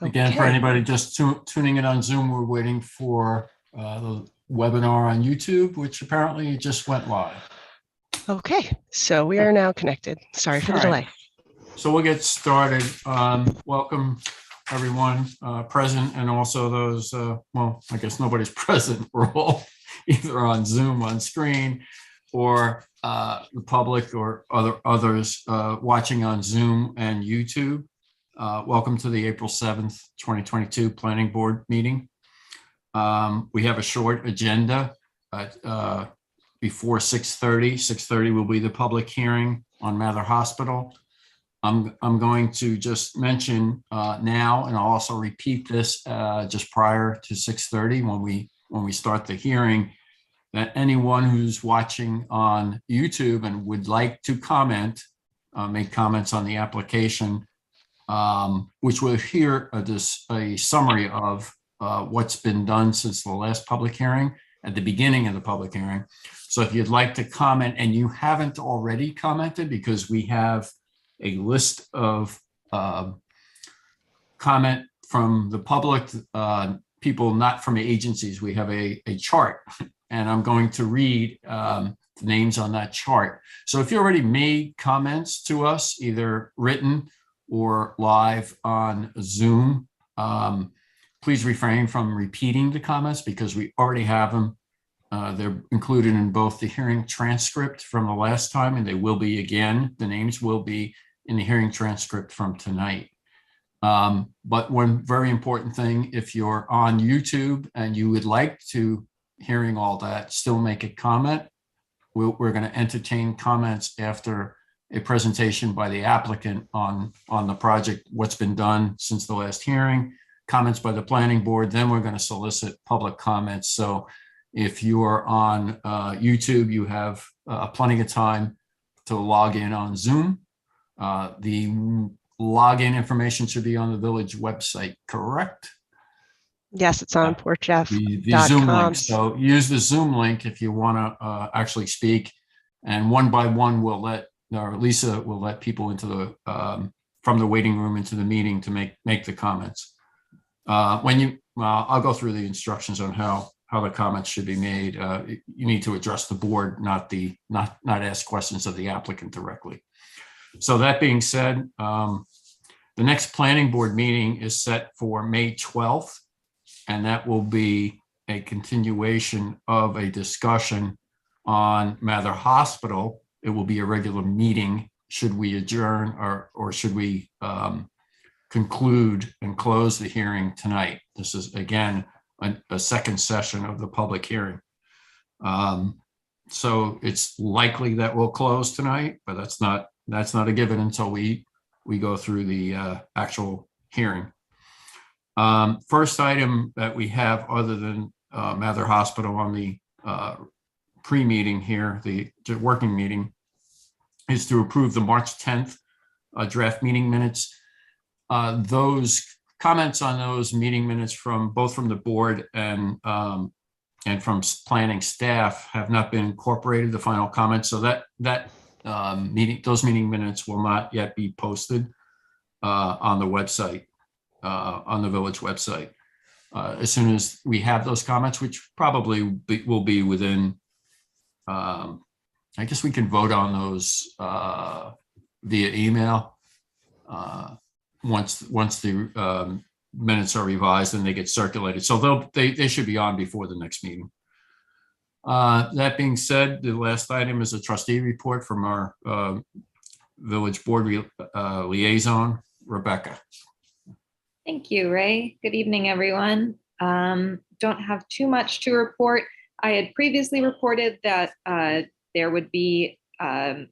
Again, for Okay. anybody just tuning in on Zoom, we're waiting for the webinar on YouTube, which apparently just went live. Okay, so we are now connected. Sorry for the All right. delay. So we'll get started. Welcome, everyone present, and also those, well, I guess nobody's present. We're all either on Zoom on screen or the public or others watching on Zoom and YouTube. Welcome to the April 7th, 2022 Planning Board meeting. We have a short agenda. Before 6:30. 6:30 will be the public hearing on Mather Hospital. I'm going to just mention now, and I'll also repeat this just prior to 6:30 when we start the hearing, that anyone who's watching on YouTube and would like to comment, make comments on the application, which we'll hear a summary of what's been done since the last public hearing at the beginning of the public hearing. So if you'd like to comment and you haven't already commented, because we have a list of comment from the public, people not from agencies, we have a chart, and I'm going to read the names on that chart. So if you already made comments to us, either written or live on Zoom, please refrain from repeating the comments because we already have them. They're included in both the hearing transcript from the last time, and they will be again. The names will be in the hearing transcript from tonight. But one very important thing, if you're on YouTube and you would like to, hearing all that, still make a comment, we're going to entertain comments after a presentation by the applicant on the project, what's been done since the last hearing, comments by the planning board, then we're going to solicit public comments. So if you are on YouTube, you have plenty of time to log in on Zoom. The login information should be on the village website, correct? Yes, it's on The Zoom porchf.com. link. So use the Zoom link if you want to actually speak. And one by one, Lisa will let people into the from the waiting room into the meeting to make the comments. I'll go through the instructions on how the comments should be made. You need to address the board, not ask questions of the applicant directly. So that being said, the next planning board meeting is set for May 12th, and that will be a continuation of a discussion on Mather Hospital. It will be a regular meeting. Should we adjourn or should we conclude and close the hearing tonight? This is, again, a second session of the public hearing. So it's likely that we'll close tonight, but that's not a given until we go through the actual hearing. First item that we have, other than Mather Hospital on the pre-meeting here, the working meeting, is to approve the March 10th draft meeting minutes. Those comments on those meeting minutes both from the board and from planning staff have not been incorporated, the final comments. So those meeting minutes will not yet be posted on the website, on the village website. As soon as we have those comments, which probably will be within, I guess we can vote on those via email once the minutes are revised and they get circulated. So they should be on before the next meeting. That being said, the last item is a trustee report from our village board liaison, Rebecca. Thank you, Ray. Good evening, everyone. Don't have too much to report. I had previously reported that there would be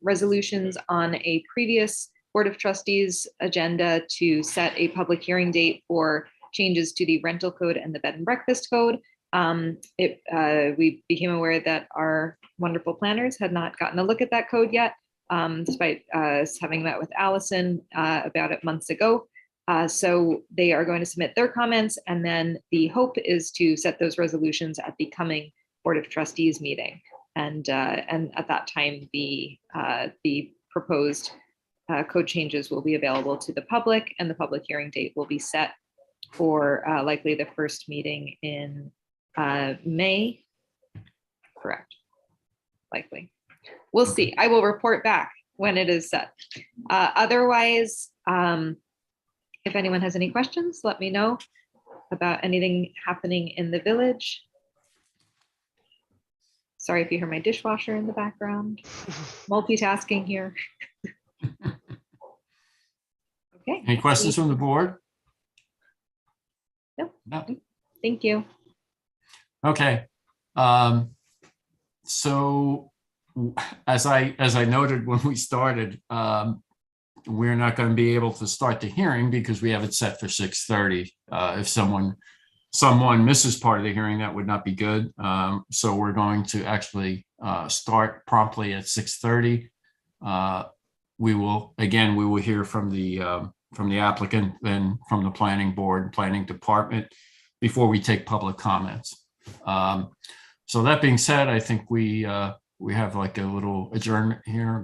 resolutions on a previous Board of Trustees agenda to set a public hearing date for changes to the rental code and the bed and breakfast code. We became aware that our wonderful planners had not gotten a look at that code yet, despite us having met with Allison about it months ago. So they are going to submit their comments, and then the hope is to set those resolutions at the coming Board of Trustees meeting. And at that time, the proposed code changes will be available to the public, and the public hearing date will be set for likely the first meeting in May. Correct. Likely. We'll see. I will report back when it is set. Otherwise, if anyone has any questions, let me know about anything happening in the village. Sorry if you hear my dishwasher in the background. Multitasking here. Okay. Any questions from the board? No. No. Thank you. Okay. So as I noted when we started, we're not going to be able to start the hearing because we have it set for 6:30. If someone misses part of the hearing, that would not be good. So we're going to actually start promptly at 6:30. We will hear from the applicant, then from the planning board, planning department, before we take public comments. So that being said, I think we have like a little adjournment here.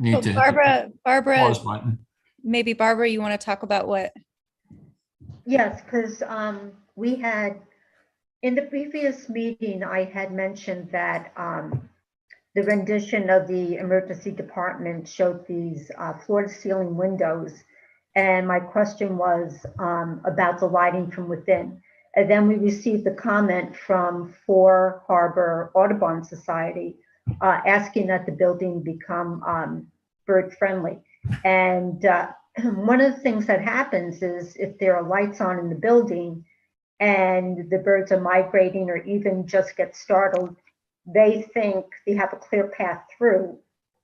Need to Barbara, pause button. maybe Barbara, you want to talk about what? Yes, because we had, in the previous meeting, I had mentioned that the rendition of the emergency department showed these floor-to-ceiling windows. And my question was about the lighting from within. And then we received the comment from Fore Harbor Audubon Society asking that the building become bird-friendly. And one of the things that happens is if there are lights on in the building and the birds are migrating or even just get startled, they think they have a clear path through,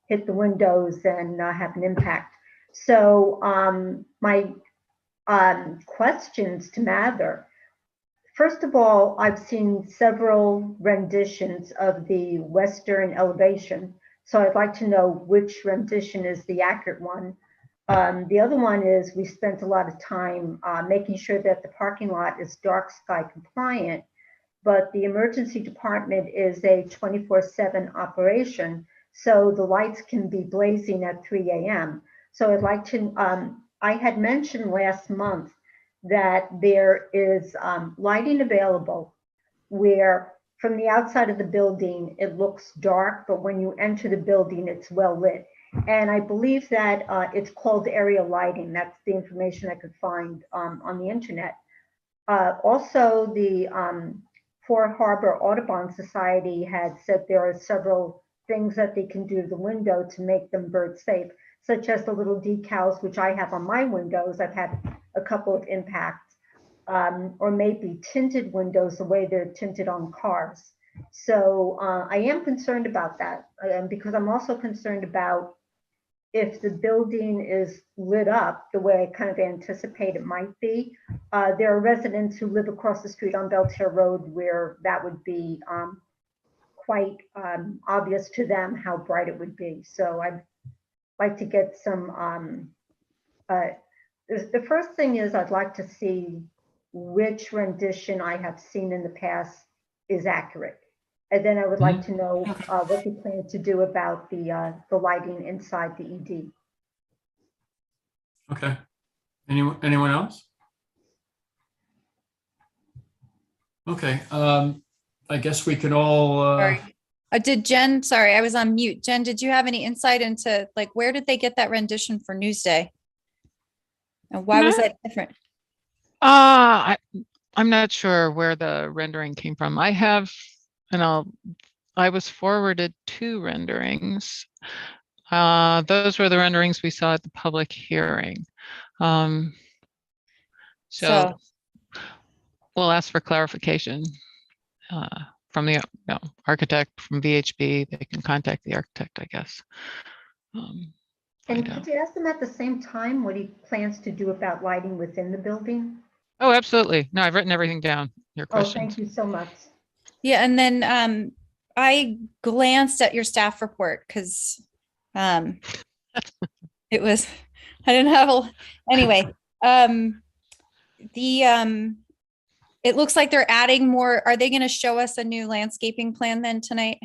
hit the windows and have an impact. So my questions to Mather, first of all, I've seen several renditions of the western elevation. So I'd like to know which rendition is the accurate one. The other one is we spent a lot of time making sure that the parking lot is dark sky compliant, but the emergency department is a 24/7 operation. So the lights can be blazing at 3 a.m. So I'd like to, I had mentioned last month that there is lighting available where from the outside of the building, it looks dark, but when you enter the building, it's well lit. And I believe that it's called area lighting. That's the information I could find on the internet. Also, the Fore Harbor Audubon Society had said there are several things that they can do to the window to make them bird safe, such as the little decals, which I have on my windows. I've had a couple of impacts, or maybe tinted windows the way they're tinted on cars. So I am concerned about that because I'm also concerned about if the building is lit up the way I kind of anticipate it might be. There are residents who live across the street on Belterre Road where that would be quite obvious to them how bright it would be. So I'd like to get some, the first thing is I'd like to see which rendition I have seen in the past is accurate. And then I would like to know what you plan to do about the lighting inside the ED. Okay. Anyone else? Okay. I guess we could all. Sorry. Did Jen, sorry, I was on mute. Jen, did you have any insight into like, where did they get that rendition for Newsday? And why was that different? I'm not sure where the rendering came from. I have, and I was forwarded 2 renderings. Those were the renderings we saw at the public hearing. So we'll ask for clarification from the architect, from VHB. They can contact the architect, I guess. And could you ask them at the same time what he plans to do about lighting within the building? Oh, absolutely. No, I've written everything down. Your questions. Oh, thank you so much. Yeah, and then I glanced at your staff report because it was, I didn't have anyway. It looks like they're adding more. Are they going to show us a new landscaping plan then tonight?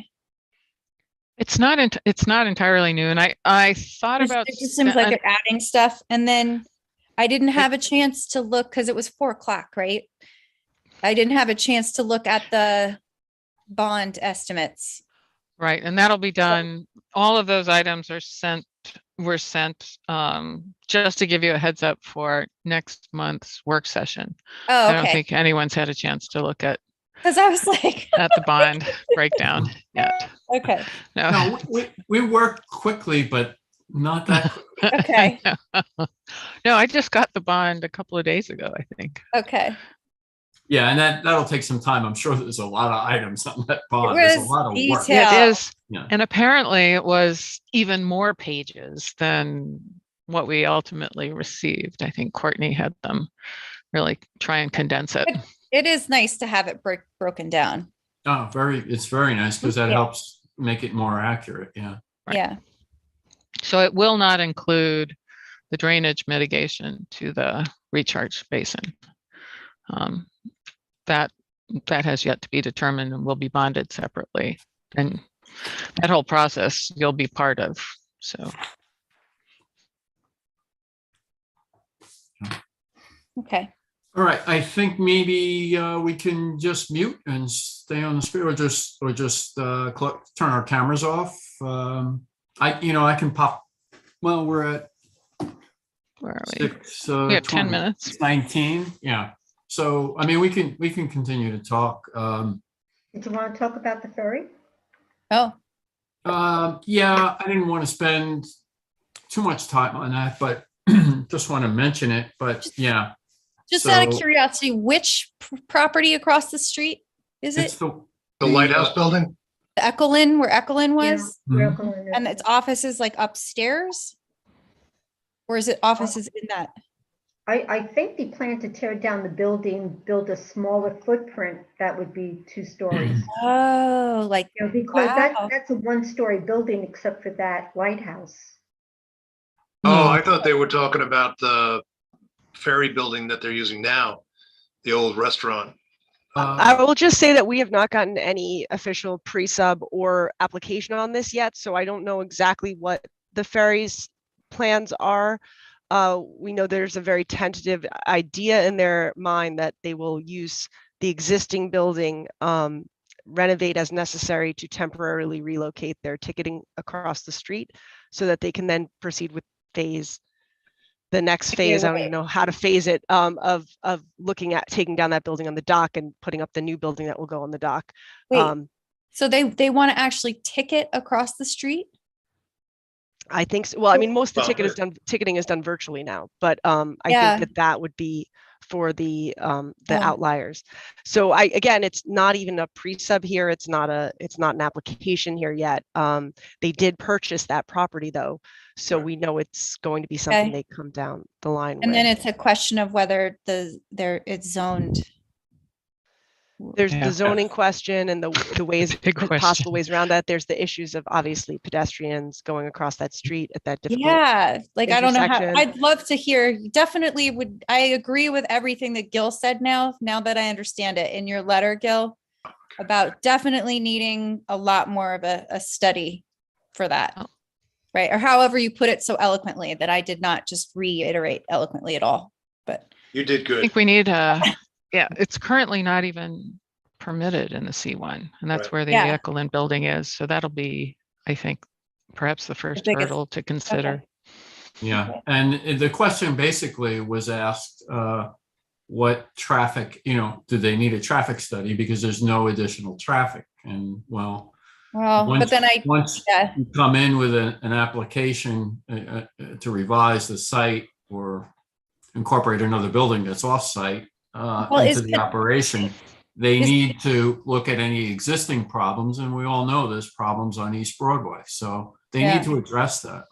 It's not entirely new, and I thought about. It just seems like they're adding stuff, and then I didn't have a chance to look because it was 4 o'clock, right? I didn't have a chance to look at the bond estimates. Right, and that'll be done. All of those items were sent just to give you a heads up for next month's work session. Oh, I don't okay. think anyone's had a chance to look at Because I was like, the bond breakdown yet. okay, No, we work quickly, but not that quickly. okay, No, I just got the bond a couple of days ago, I think. okay. Yeah, and that'll take some time. I'm sure there's a lot of items on that It bond. There's a was lot of work. detailed. Yeah, it is. Yeah. And apparently it was even more pages than what we ultimately received. I think Courtney had them really try and condense it. It is nice to have it broken down. Oh, it's very nice because that Yeah. helps make it more accurate. Yeah. Right. Yeah. So it will not include the drainage mitigation to the recharge basin. That has yet to be determined and will be bonded separately. And that whole process you'll be part of. So Okay. All right. I think maybe we can just mute and stay on the screen, or just turn our cameras off. I can pop. Well, we're at where are we? 6. We have 10 minutes. 19. Yeah. So I mean, we can continue to talk. Did you want to talk about the ferry? Oh, Yeah, I didn't want to spend too much time on that, but just want to mention it. But yeah, just out of So- curiosity, which property across the street is it's it? the lighthouse building? Ekelin, where Ekelin Yeah, was? we're Mhm. going to- And its offices like upstairs? Or is it offices in that? I think they plan to tear down the building, build a smaller footprint that would be 2 stories. Oh, like, You know, because Wow. that's a 1-story building except for that lighthouse. Oh, No. I thought they were talking about the ferry building that they're using now, the old restaurant. I will just say that we have not gotten any official pre-sub or application on this yet, so I don't know exactly what the ferry's plans are. We know there's a very tentative idea in their mind that they will use the existing building, renovate as necessary to temporarily relocate their ticketing across the street so that they can then proceed with the next phase. I don't even know how to phase it, of looking at taking down that building on the dock and putting up the new building that will go on the dock. wait, so they want to actually ticket across the street? I think so. Well, I mean, most of the Well, ticketing is done virtually now, but I Yeah. think that would be for the Oh. outliers. So again, it's not even a pre-sub here. It's not an application here yet. They did purchase that property though, so Right. we know it's going to be something Okay. they come down the line And then with. it's a question of whether it's zoned. There's Yeah. the zoning question and the ways, Big possible question. ways around that. There's the issues of obviously pedestrians going across that street at that difficult. Yeah, like I don't know how, intersection. I'd love to hear, definitely would, I agree with everything that Gil said now that I understand it in your letter, Gil, about definitely needing a lot more of a study for that. Oh. Right, or however you put it so eloquently that I did not just reiterate eloquently at all, but You did I good. think we need yeah, it's currently not even permitted in the C1, and that's Right. where the Yeah. Ekelin building is. So that'll be, I think, perhaps the first biggest- hurdle to consider. Yeah, and the question basically was asked, what traffic, do they need a traffic study because there's no additional traffic? And well, but then once yeah. you come in with an application to revise the site or incorporate another building that's off-site into is the it- operation, they is- need to look at any existing problems, and we all know there's problems on East Broadway, so they Yeah. need to address that.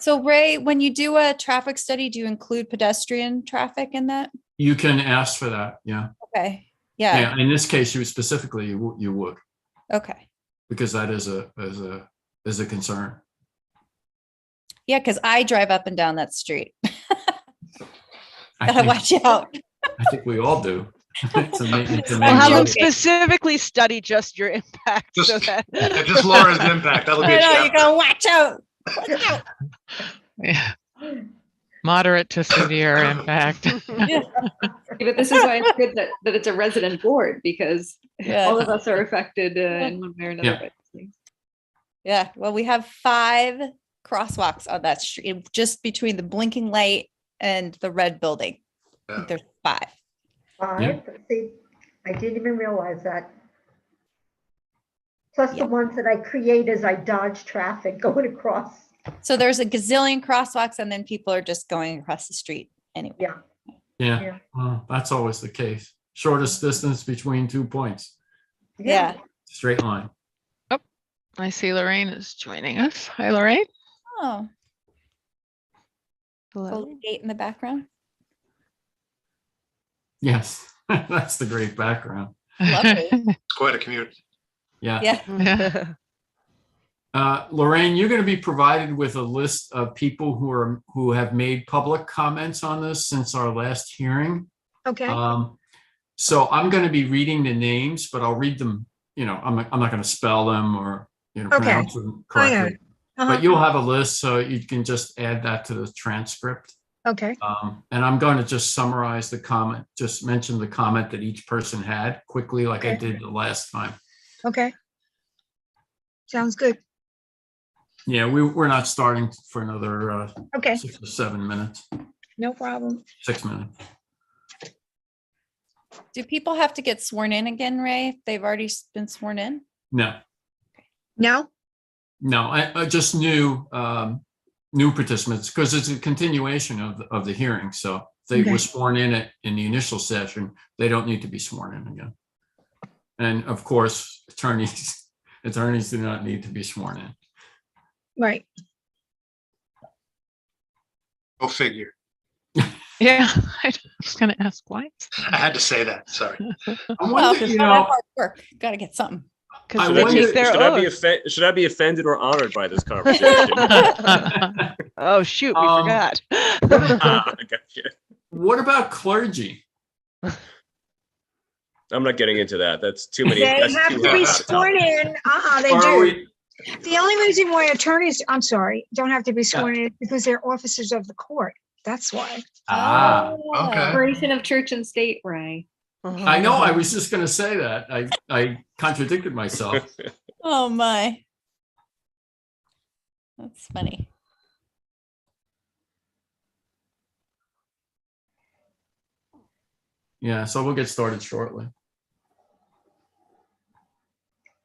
So Ray, when you do a traffic study, do you include pedestrian traffic in that? You can ask for that, yeah. Okay, yeah, Yeah, in this case, you would, okay. because that is a concern. Yeah, because I drive up and down that street. I Gotta think, watch out. I think we all do. It's a main- it's a We'll main We'll have them road. joking. specifically study just your impact so Just- that. Yeah, just Laura's impact. That'll I get know, you. you gotta watch out. Watch out. Yeah. Moderate to severe impact. Yeah. But this is why it's good that it's a resident board, because Yeah. all of us are affected in one way or another Yeah. by these things. Yeah, well, we have 5 crosswalks on that street, just between the blinking light and the red building. I think there's 5. 5, see, I didn't even realize that. Plus Yeah. the ones that I create as I dodge traffic going across. So there's a gazillion crosswalks, and then people are just going across the street anyway. Yeah. Yeah, Yeah. well, that's always the case. Shortest distance between 2 points, Yeah. straight line. I see Lorraine is joining us. Hi, Lorraine. Oh, Hello. Golden Gate in the background. Yes, that's the great background. Lovely. It's quite a commute. Yeah. Yeah. Yeah. Lorraine, you're going to be provided with a list of people who have made public comments on this since our last hearing. Okay. So I'm going to be reading the names, but I'll read them. You know, I'm not going to spell them or Okay. pronounce them correctly. Uh-huh. But you'll have a list, so you can just add that to the transcript. Okay. And I'm going to just summarize the comment, just mention the comment that each person had quickly, like I Okay. did the last time. Okay. Sounds good. Yeah, we're not starting for another Okay. 6 or 7 minutes, No problem. 6 minutes. Do people have to get sworn in again, Ray? If they've already been sworn in? No, No? I just new participants, because it's a continuation of the hearing. So if they Okay. were sworn in the initial session, they don't need to be sworn in again. And of course, attorneys do not need to be sworn in. Right. Go figure. Yeah. I was going to ask why. I had to say that, sorry. I Well, wonder, it's you all that know, hard work. Got to get something. I Because Should they I, wonder- take their oath. should I be offended or honored by this conversation? Oh, shoot, we Um, forgot. Ah, I gotcha. what about clergy? I'm not getting into that. That's too many. They that's have too to be hot. sworn in. They Or are do. we- The only reason why attorneys, I'm sorry, don't have to be sworn in is because they're officers of the court. That's why. Ah, Oh, okay. Separation of church and state, Ray. I know, I was just going to say that. I contradicted myself. Oh my. That's funny. Yeah, so we'll get started shortly.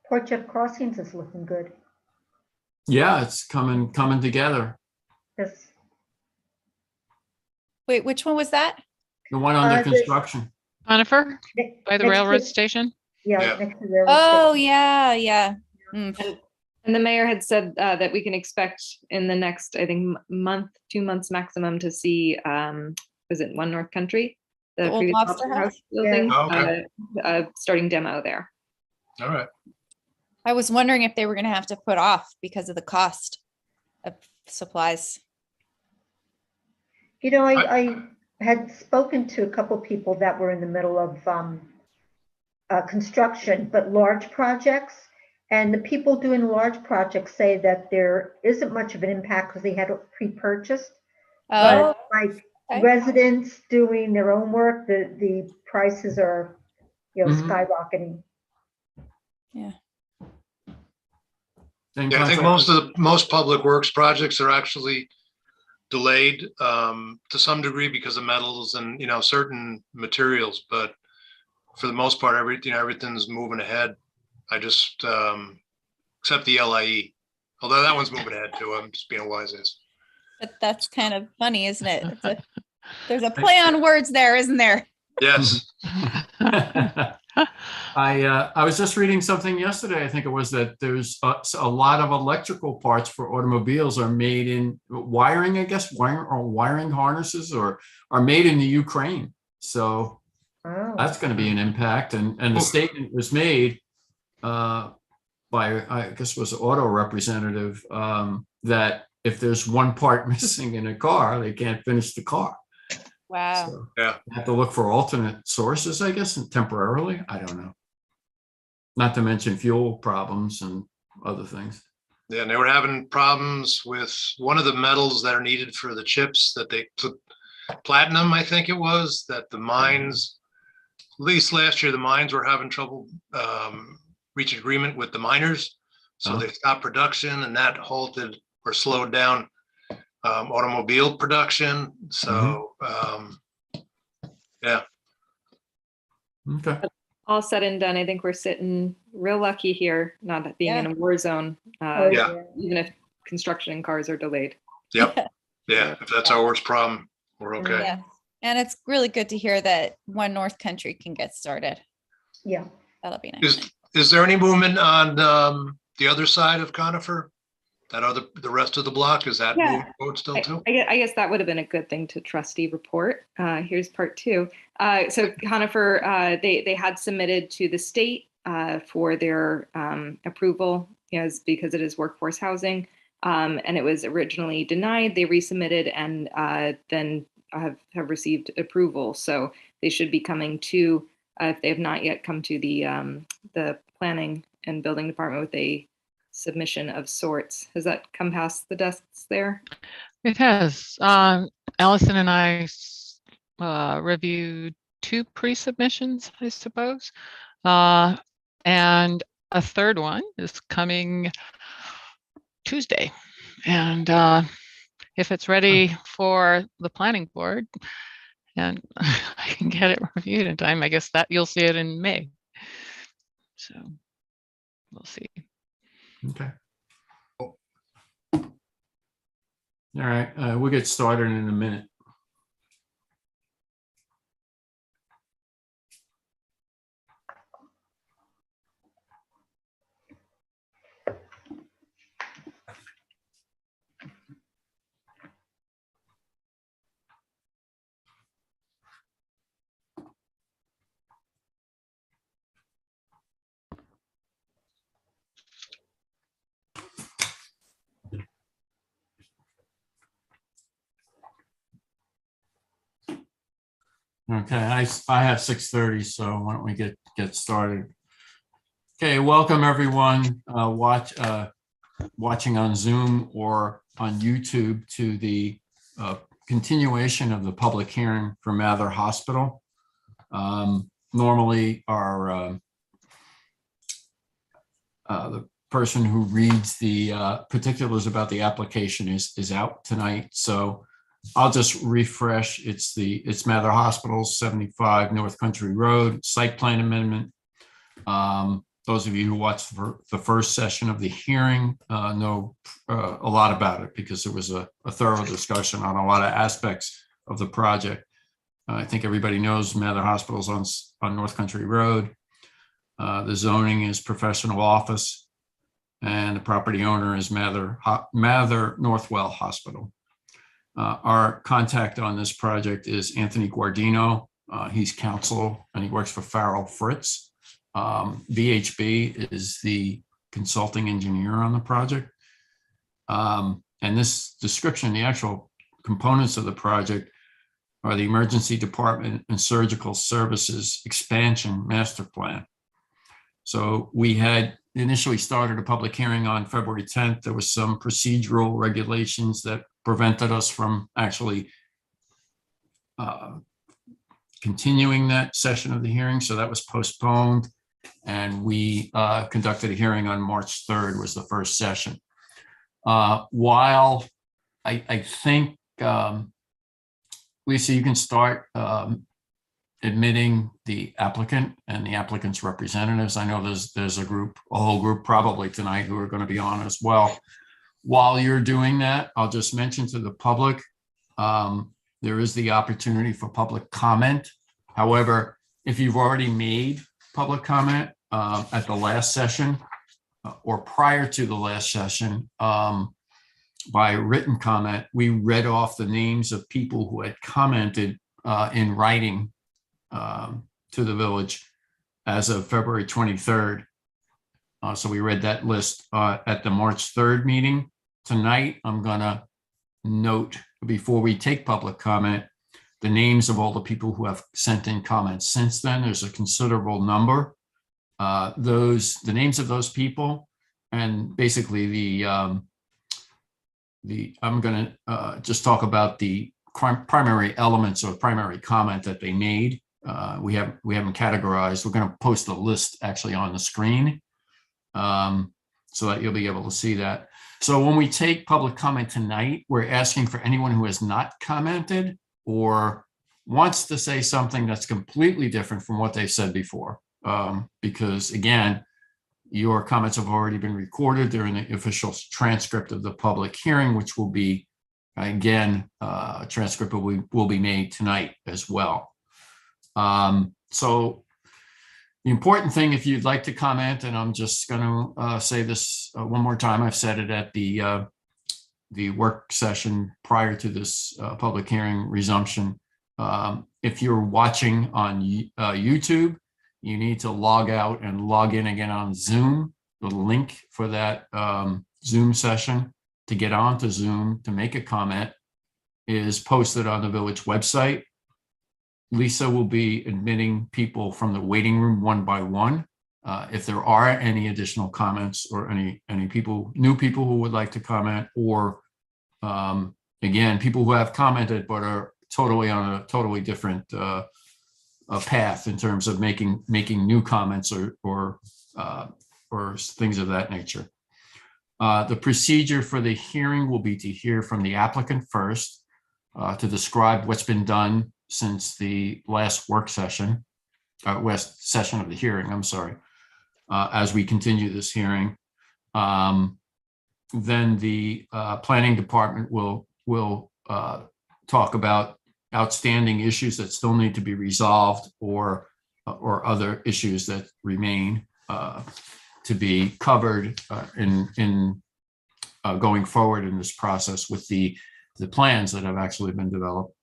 Port Jeff Crossings is looking good. Yeah, it's coming together. Yes. Wait, which one was that? The one under the- construction. Conifer by the Next railroad to- station. Yeah, Yeah. next to the railroad Oh, station. yeah. Mm. And the mayor had said that we can expect in the next, I think, month, 2 months maximum to see, was it One North Country? The old previous lobster lobster house? house building, Oh, okay. starting demo there. All right. I was wondering if they were going to have to put off because of the cost of supplies. You know, I had spoken to a couple people that were in the middle of construction, but large projects. And the people doing large projects say that there isn't much of an impact because they had it pre-purchased. Oh, But like okay. residents doing their own work, the prices are, Mhm. skyrocketing. Same Yeah, I think contract. most public works projects are actually delayed to some degree because of metals and, certain materials, but for the most part, everything's moving ahead. I just, except the LIE, although that one's moving ahead too. I'm just being a wise ass. but that's kind of funny, isn't it? There's a play on words there, isn't there? Yes. I was just reading something yesterday, I think it was, that there's a lot of electrical parts for automobiles are made in wiring, I guess, wiring harnesses are made in the Ukraine. So Oh. that's going to be an impact. And the statement was made by, I guess it was an auto representative, that if there's one part missing in a car, they can't finish the car. Wow. So Yeah. you have to look for alternate sources, I guess, temporarily. I don't know. Not to mention fuel problems and other things. Yeah, and they were having problems with one of the metals that are needed for the chips that they took, platinum, I think it was, that the mines, at least last year, the mines were having trouble reaching agreement with the miners. So they stopped production, and that halted or slowed down automobile production. So, yeah. Okay. All said and done, I think we're sitting real lucky here, not being in a war zone, Yeah. even if construction and cars are delayed. Yep. Yeah. If that's our worst problem, we're okay. Yeah. And it's really good to hear that One North Country can get started. Yeah. That'll be nice. Is there any movement on the other side of Conifer? The rest of the block, is that moving forward still too? I guess that would have been a good thing to Trustee Report. Here's part two. So Conifer, they had submitted to the state for their approval, because it is workforce housing, and it was originally denied. They resubmitted and then have received approval. So they should be coming to, if they have not yet come to the planning and building department with a submission of sorts. Has that come past the desks there? It has. Allison and I reviewed 2 pre-submissions, I suppose. And a third one is coming Tuesday. And if it's ready for the planning board and I can get it reviewed in time, I guess that you'll see it in May. So we'll see. Okay. All right, we'll get started in a minute. Okay, I have 6:30, so why don't we get started? Okay, welcome everyone watching on Zoom or on YouTube to the continuation of the public hearing for Mather Hospital. Normally, the person who reads the particulars about the application is out tonight, so I'll just refresh. It's Mather Hospital, 75 North Country Road, site plan amendment. Those of you who watched the first session of the hearing know a lot about it because there was a thorough discussion on a lot of aspects of the project. I think everybody knows Mather Hospital's on North Country Road. The zoning is professional office, and the property owner is Mather Northwell Hospital. Our contact on this project is Anthony Guardino. He's counsel and he works for Farrell Fritz. VHB is the consulting engineer on the project. And this description, the actual components of the project are the emergency department and surgical services expansion master plan. So we had initially started a public hearing on February 10th. There was some procedural regulations that prevented us from actually continuing that session of the hearing. So that was postponed. And we conducted a hearing on March 3rd was the first session. While I think, Lisa, you can start admitting the applicant and the applicant's representatives. I know there's a whole group probably tonight who are going to be on as well. While you're doing that, I'll just mention to the public, there is the opportunity for public comment. However, if you've already made public comment at the last session or prior to the last session by written comment, we read off the names of people who had commented in writing to the village as of February 23rd. So we read that list at the March 3rd meeting. Tonight, I'm gonna note before we take public comment, the names of all the people who have sent in comments since then. There's a considerable number. The names of those people and basically I'm going to just talk about the primary elements or primary comment that they made. We haven't categorized. We're going to post a list actually on the screen, so that you'll be able to see that. So when we take public comment tonight, we're asking for anyone who has not commented or wants to say something that's completely different from what they've said before. Because again, your comments have already been recorded. They're in the official transcript of the public hearing, which will be, again, a transcript will be made tonight as well. So the important thing, if you'd like to comment, and I'm just going to say this one more time, I've said it at the work session prior to this public hearing resumption. If you're watching on YouTube, you need to log out and log in again on Zoom. The link for that Zoom session to get onto Zoom to make a comment is posted on the village website. Lisa will be admitting people from the waiting room one by one. If there are any additional comments or any new people who would like to comment, or again, people who have commented but are totally on a totally different path in terms of making new comments or things of that nature. The procedure for the hearing will be to hear from the applicant first, to describe what's been done since the last work session, last session of the hearing, I'm sorry, as we continue this hearing. Then the planning department will talk about outstanding issues that still need to be resolved, or other issues that remain to be covered in going forward in this process with the plans that have actually been developed.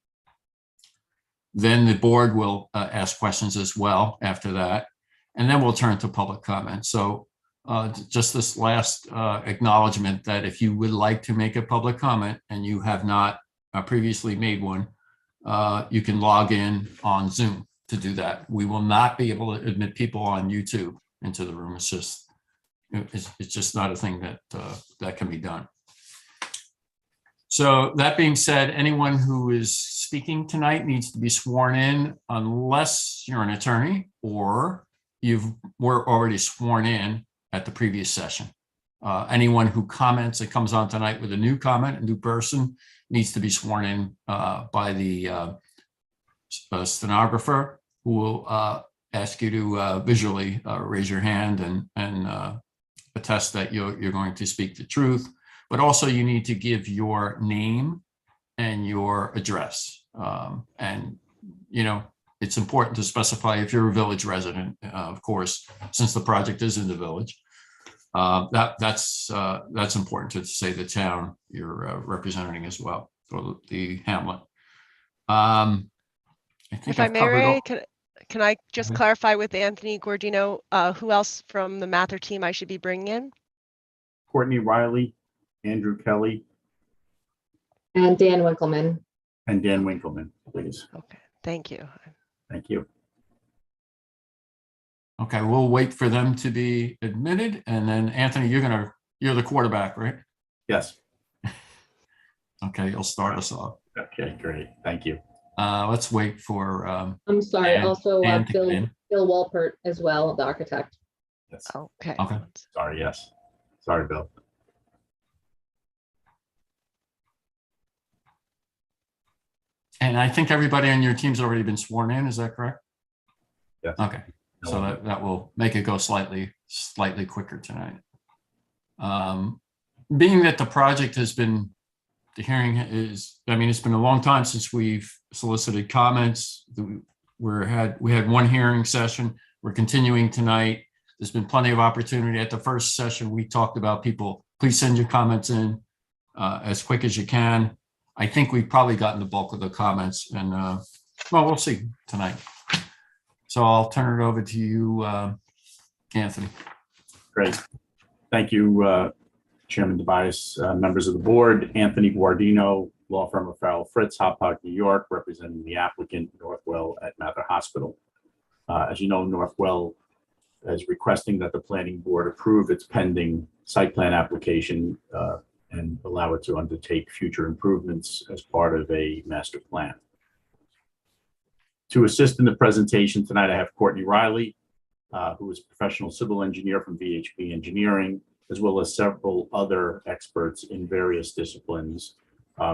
Then the board will ask questions as well after that, and then we'll turn to public comment. So just this last acknowledgement that if you would like to make a public comment and you have not previously made one, you can log in on Zoom to do that. We will not be able to admit people on YouTube into the room. It's just not a thing that can be done. So that being said, anyone who is speaking tonight needs to be sworn in unless you're an attorney or were already sworn in at the previous session. Anyone who comments and comes on tonight with a new comment, a new person, needs to be sworn in by the stenographer, who will ask you to visually raise your hand and attest that you're going to speak the truth. But also you need to give your name and your address. And, it's important to specify if you're a village resident, of course, since the project is in the village. That's important to say the town you're representing as well, or the hamlet. I think If I I've may, covered all- Ray, can I just clarify with Anthony Gordino, who else from the Mather team I should be bringing in? Courtney Riley, Andrew Kelly, and Dan Winkleman. and Dan Winkleman, please. Okay, thank you. Thank you. Okay, we'll wait for them to be admitted, and then Anthony, you're the quarterback, right? Yes. Okay, you'll start us off. Okay, great. Thank you. Let's wait for I'm sorry, Dan- also Dan to come Bill in. Walpert as well, the architect. Yes. Okay. Okay. Sorry, yes. Sorry, Bill. And I think everybody on your team's already been sworn in, is that correct? Yes. Okay, so that will make it go slightly quicker tonight. Being that the project has been, the hearing is, it's been a long time since we've solicited comments. We had one hearing session. We're continuing tonight. There's been plenty of opportunity. At the first session, we talked about people, please send your comments in as quick as you can. I think we've probably gotten the bulk of the comments, and well, we'll see tonight. So I'll turn it over to you, Anthony. Great. Thank you, Chairman Tobias, members of the board. Anthony Guardino, law firm of Farrell Fritz, Hopog, New York, representing the applicant Northwell at Mather Hospital. As you know, Northwell as requesting that the planning board approve its pending site plan application and allow it to undertake future improvements as part of a master plan. To assist in the presentation tonight, I have Courtney Riley, who is a professional civil engineer from VHB Engineering, as well as several other experts in various disciplines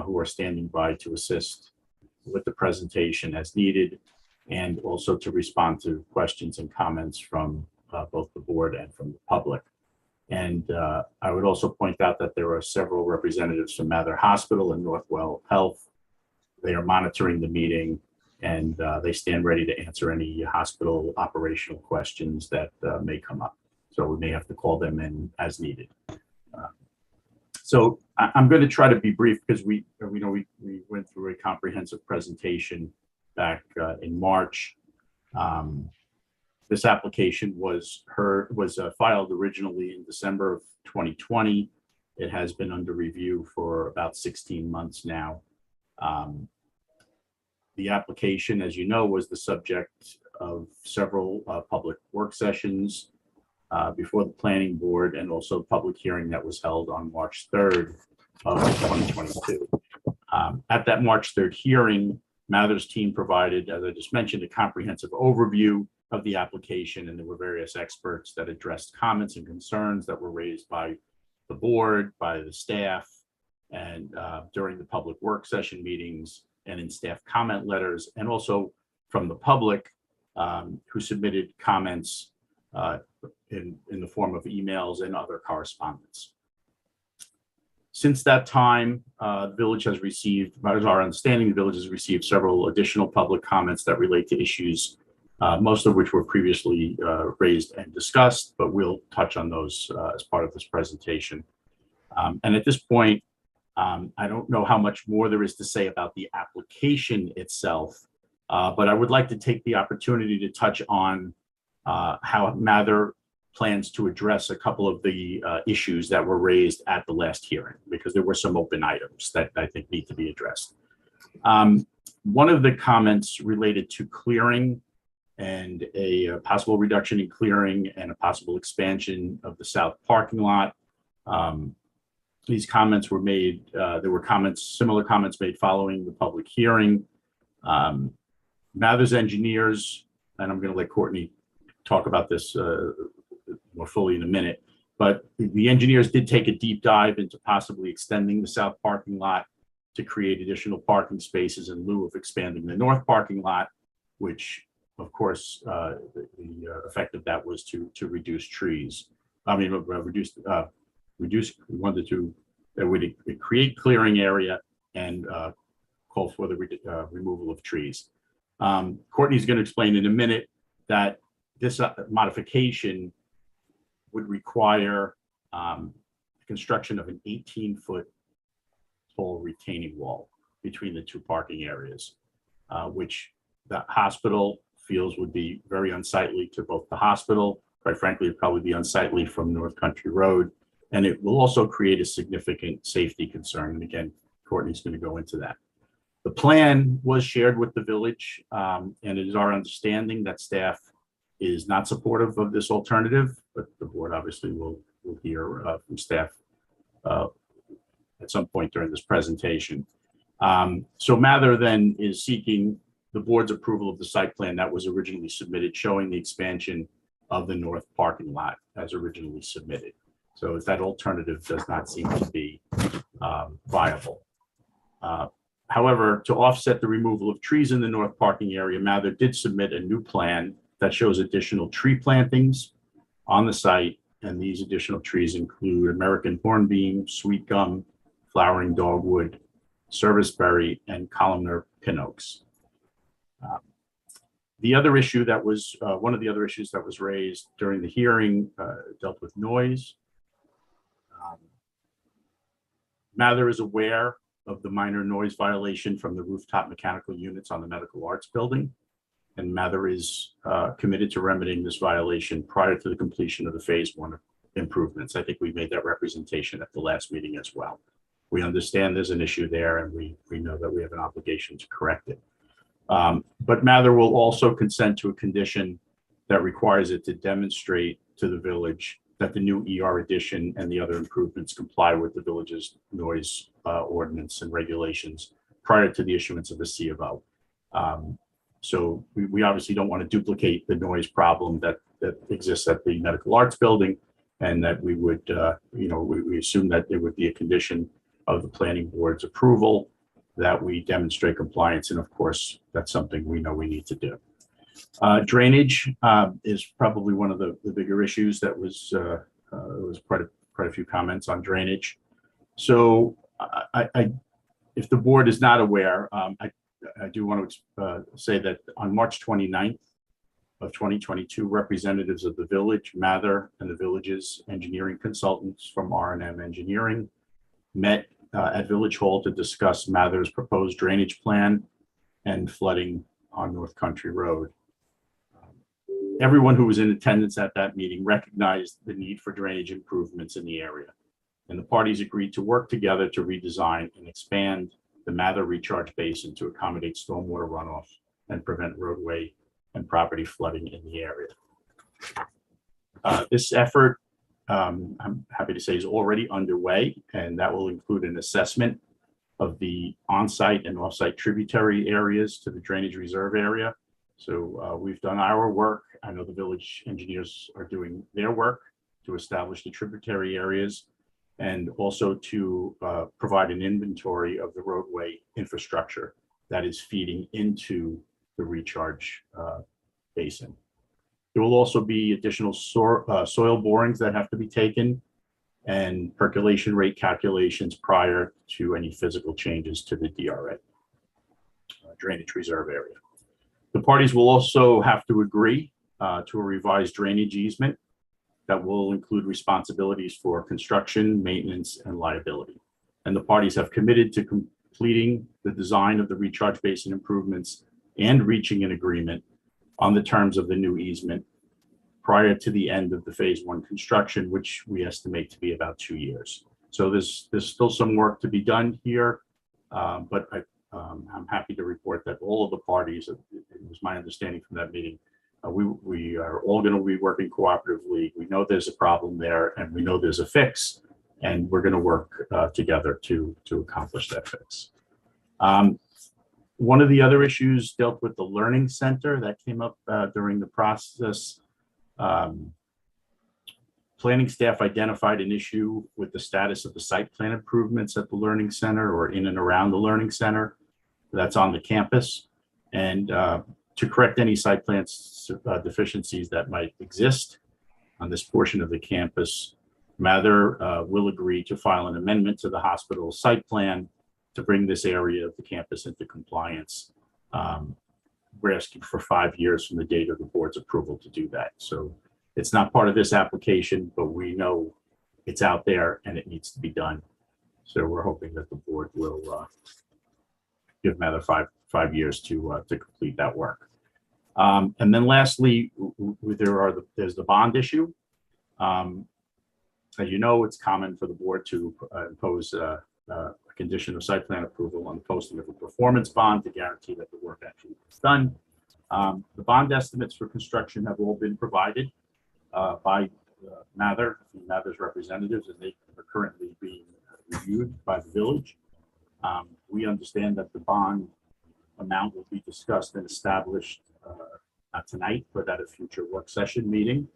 who are standing by to assist with the presentation as needed, and also to respond to questions and comments from both the board and from the public. And I would also point out that there are several representatives from Mather Hospital and Northwell Health. They are monitoring the meeting, and they stand ready to answer any hospital operational questions that may come up. So we may have to call them in as needed. So I'm going to try to be brief because we went through a comprehensive presentation back in March. This application was filed originally in December of 2020. It has been under review for about 16 months now. The application, as you know, was the subject of several public work sessions before the planning board, and also a public hearing that was held on March 3rd of 2022. At that March 3rd hearing, Mather's team provided, as I just mentioned, a comprehensive overview of the application, and there were various experts that addressed comments and concerns that were raised by the board, by the staff, and during the public work session meetings and in staff comment letters, and also from the public who submitted comments in the form of emails and other correspondence. Since that time, the village has received, as our understanding, the village has received several additional public comments that relate to issues, most of which were previously raised and discussed, but we'll touch on those as part of this presentation. And at this point, I don't know how much more there is to say about the application itself, but I would like to take the opportunity to touch on how Mather plans to address a couple of the issues that were raised at the last hearing, because there were some open items that I think need to be addressed. One of the comments related to clearing and a possible reduction in clearing and a possible expansion of the south parking lot. These comments were made, there were similar comments made following the public hearing. Mather's engineers, and I'm going to let Courtney talk about this more fully in a minute, but the engineers did take a deep dive into possibly extending the south parking lot to create additional parking spaces in lieu of expanding the north parking lot, which of course the effect of that was to reduce trees. I mean, we wanted to create clearing area and call for the removal of trees. Courtney's going to explain in a minute that this modification would require construction of an 18-foot tall retaining wall between the two parking areas, which the hospital feels would be very unsightly to both the hospital. Quite frankly, it'd probably be unsightly from North Country Road, and it will also create a significant safety concern. And again, Courtney's going to go into that. The plan was shared with the village, and it is our understanding that staff is not supportive of this alternative, but the board obviously will hear from staff at some point during this presentation. So Mather then is seeking the board's approval of the site plan that was originally submitted, showing the expansion of the north parking lot as originally submitted. So that alternative does not seem to be viable. However, to offset the removal of trees in the north parking area, Mather did submit a new plan that shows additional tree plantings on the site, and these additional trees include American hornbeam, sweet gum, flowering dogwood, serviceberry, and columnar pin oaks. The other issue that was, one of the other issues that was raised during the hearing dealt with noise. Mather is aware of the minor noise violation from the rooftop mechanical units on the Medical Arts Building, and Mather is committed to remedying this violation prior to the completion of the phase 1 improvements. I think we made that representation at the last meeting as well. We understand there's an issue there, and we know that we have an obligation to correct it. But Mather will also consent to a condition that requires it to demonstrate to the village that the new ER addition and the other improvements comply with the village's noise ordinance and regulations prior to the issuance of a C of O. So we obviously don't want to duplicate the noise problem that exists at the Medical Arts Building, and that we would, we assume that it would be a condition of the planning board's approval that we demonstrate compliance. And of course, that's something we know we need to do. Drainage is probably one of the bigger issues. That was quite a few comments on drainage. So if the board is not aware, I do want to say that on March 29th of 2022, representatives of the village, Mather, and the village's engineering consultants from R&M Engineering met at Village Hall to discuss Mather's proposed drainage plan and flooding on North Country Road. Everyone who was in attendance at that meeting recognized the need for drainage improvements in the area, and the parties agreed to work together to redesign and expand the Mather recharge basin to accommodate stormwater runoff and prevent roadway and property flooding in the area. This effort, I'm happy to say, is already underway, and that will include an assessment of the on-site and off-site tributary areas to the drainage reserve area. So we've done our work. I know the village engineers are doing their work to establish the tributary areas, and also to provide an inventory of the roadway infrastructure that is feeding into the recharge basin. There will also be additional soil borings that have to be taken, and percolation rate calculations prior to any physical changes to the DRA, drainage reserve area. The parties will also have to agree to a revised drainage easement that will include responsibilities for construction, maintenance, and liability. And the parties have committed to completing the design of the recharge basin improvements and reaching an agreement on the terms of the new easement prior to the end of the phase 1 construction, which we estimate to be about 2 years. So there's still some work to be done here, but I'm happy to report that all of the parties, it was my understanding from that meeting, we are all going to be working cooperatively. We know there's a problem there, and we know there's a fix, and we're going to work together to accomplish that fix. One of the other issues dealt with the learning center that came up during the process. Planning staff identified an issue with the status of the site plan improvements at the learning center, or in and around the learning center that's on the campus, and to correct any site plan deficiencies that might exist on this portion of the campus, Mather will agree to file an amendment to the hospital site plan to bring this area of the campus into compliance. We're asking for 5 years from the date of the board's approval to do that. So it's not part of this application, but we know it's out there and it needs to be done. So we're hoping that the board will give Mather five years to complete that work. And then lastly, there's the bond issue. As you know, it's common for the board to impose a condition of site plan approval on the posting of a performance bond to guarantee that the work actually is done. The bond estimates for construction have all been provided by Mather's representatives, and they are currently being reviewed by the village. We understand that the bond amount will be discussed and established not tonight, but at a future work session meeting.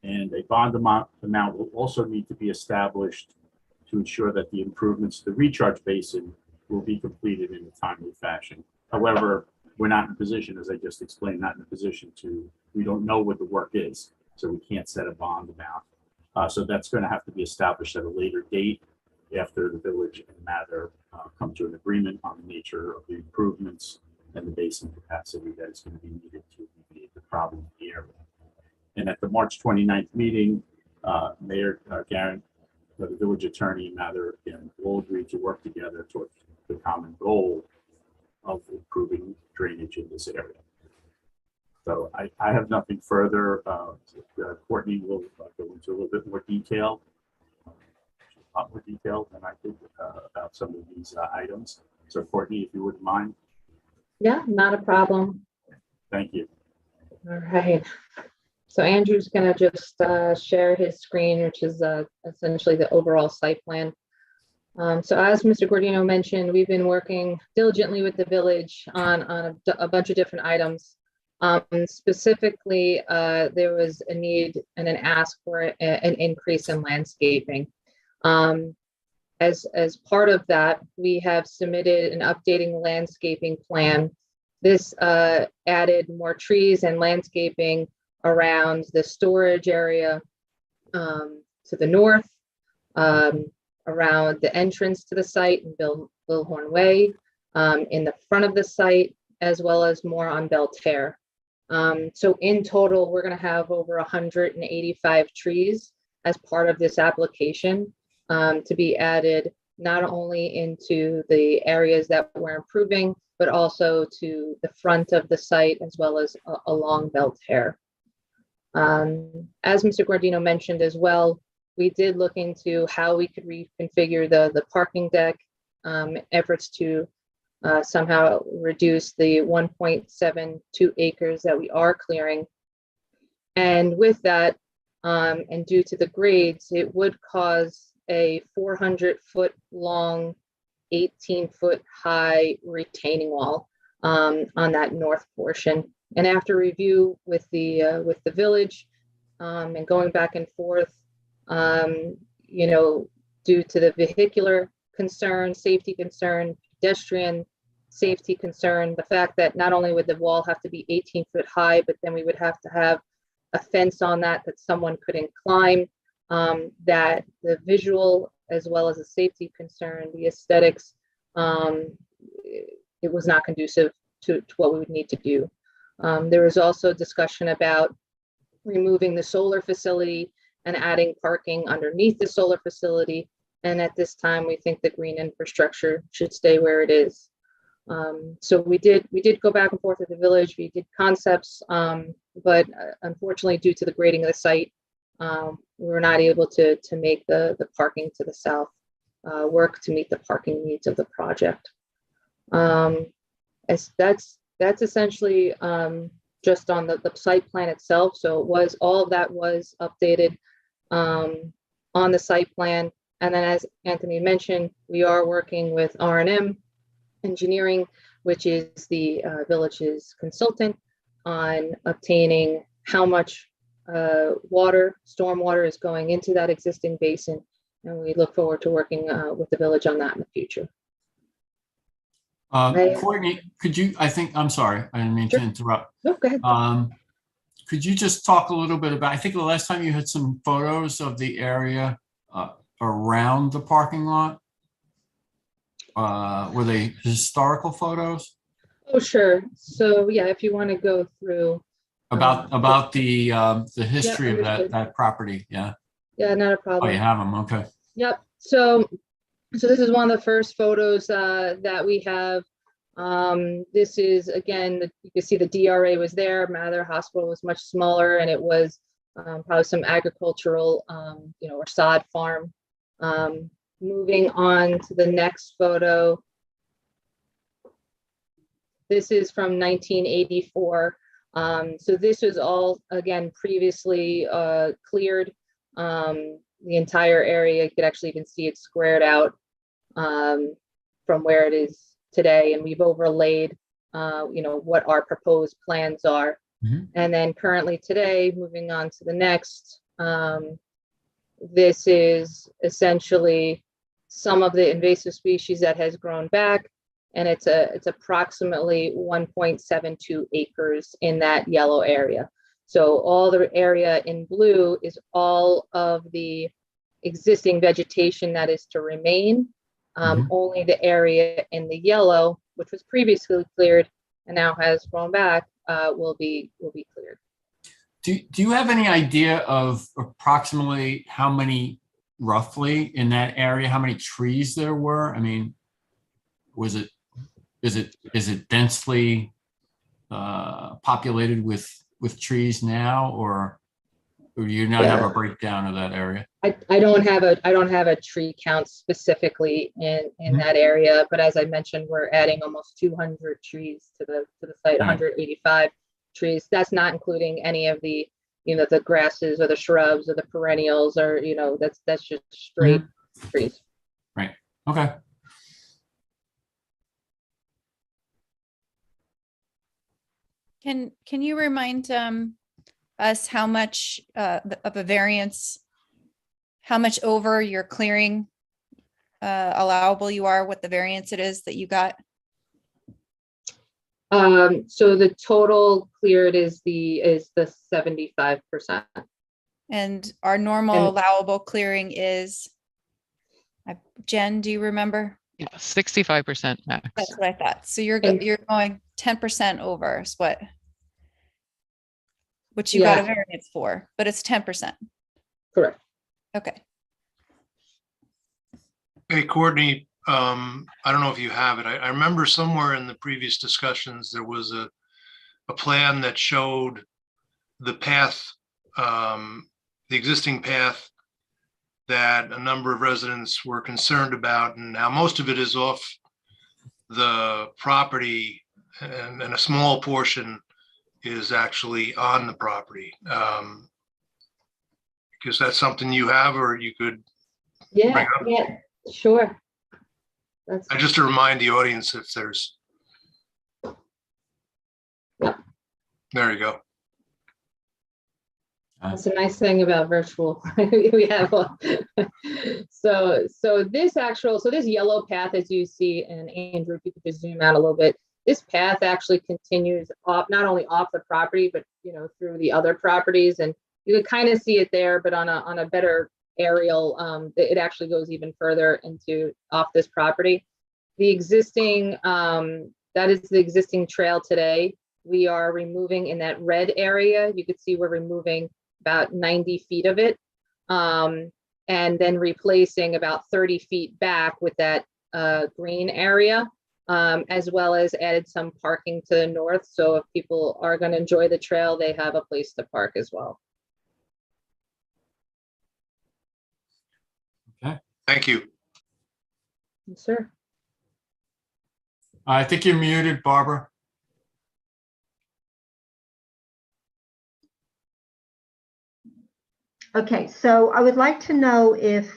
And a bond amount will also need to be established to ensure that the improvements to the recharge basin will be completed in a timely fashion. However, we're not in a position, as I just explained, we don't know what the work is, so we can't set a bond amount. So that's going to have to be established at a later date after the village and Mather come to an agreement on the nature of the improvements and the basin capacity that is going to be needed to alleviate the problem in the area. And at the March 29th meeting, Mayor Garrett, the village attorney, and Mather again will agree to work together towards the common goal of improving drainage in this area. So I have nothing further. Courtney will go into a little bit more detail, a lot more detail than I did about some of these items. So Courtney, if you wouldn't mind. Yeah, not a problem. Thank you. All right. So Andrew's going to just share his screen, which is essentially the overall site plan. So as Mr. Gordino mentioned, we've been working diligently with the village on a bunch of different items. Specifically, there was a need and an ask for an increase in landscaping. As part of that, we have submitted an updating landscaping plan. This added more trees and landscaping around the storage area to the north, around the entrance to the site in Billhorn Way, in the front of the site, as well as more on Belterre. So in total, we're going to have over 185 trees as part of this application to be added not only into the areas that we're improving, but also to the front of the site as well as along Belterre. As Mr. Gordino mentioned as well, we did look into how we could reconfigure the parking deck, efforts to somehow reduce the 1.72 acres that we are clearing. And with that, and due to the grades, it would cause a 400-foot long, 18-foot high retaining wall on that north portion. And after review with the village and going back and forth, you know, due to the vehicular concern, safety concern, pedestrian safety concern, the fact that not only would the wall have to be 18 foot high, but then we would have to have a fence on that someone couldn't climb, that the visual as well as the safety concern, the aesthetics, it was not conducive to what we would need to do. There was also discussion about removing the solar facility and adding parking underneath the solar facility. And at this time, we think the green infrastructure should stay where it is. So we did go back and forth with the village. We did concepts, but unfortunately, due to the grading of the site, we were not able to make the parking to the south work to meet the parking needs of the project. As that's essentially just on the site plan itself. So it was, all of that was updated on the site plan. And then as Anthony mentioned, we are working with R&M Engineering, which is the village's consultant, on obtaining how much stormwater is going into that existing basin. And we look forward to working with the village on that in the future. Courtney, could you, I'm sorry, I didn't mean to interrupt. No, go ahead. Could you just talk a little bit about, I think the last time you had some photos of the area around the parking lot. Were they historical photos? Oh, sure. So yeah, if you want to go through. About the history of that property, yeah. Yeah, not a problem. Oh, you have them, okay. Yep. So this is one of the first photos that we have. This is, again, you can see the DRA was there. Mather Hospital was much smaller, and it was probably some agricultural, or sod farm. Moving on to the next photo. This is from 1984. So this was all, again, previously cleared. The entire area, you could actually even see it squared out from where it is today. And we've overlaid, what our proposed plans are. Mm-hmm. And then currently today, moving on to the next, this is essentially some of the invasive species that has grown back. And it's approximately 1.72 acres in that yellow area. So all the area in blue is all of the existing vegetation that is to remain. Only the area in the yellow, which was previously cleared and now has grown back, will be cleared. Do you have any idea of approximately how many, roughly, in that area, how many trees there were? I mean, is it densely populated with trees now, or do you not have a breakdown of that area? I don't have a tree count specifically in that area, but as I mentioned, we're adding almost 200 trees to the site, 185 trees. That's not including any of the, the grasses or the shrubs or the perennials, or, that's just straight trees. Right. Okay. Can you remind us how much of a variance, how much over your clearing allowable you are, what the variance it is that you got? So the total cleared is the 75%. And our normal allowable clearing is, Jen, do you remember? Yeah, 65% max. That's what I thought. So you're going 10% over is what you got a variance for, but it's 10%. Correct. Okay. Hey, Courtney, I don't know if you have it. I remember somewhere in the previous discussions, there was a plan that showed the path, the existing path that a number of residents were concerned about, and now most of it is off the property, and a small portion is actually on the property. Because that's something you have, or you could bring up. Yeah, sure. Just to remind the audience, if there's. There you go. That's a nice thing about virtual. We have so this yellow path, as you see, and Andrew, if you could just zoom out a little bit, this path actually continues off, not only off the property, but through the other properties, and you could kind of see it there, but on a better aerial, it actually goes even further off this property. The existing, that is the existing trail today. We are removing in that red area. You could see we're removing about 90 feet of it, and then replacing about 30 feet back with that green area, as well as added some parking to the north. So if people are going to enjoy the trail, they have a place to park as well. Okay. Thank you. Yes, sir. I think you're muted, Barbara. Okay, so I would like to know if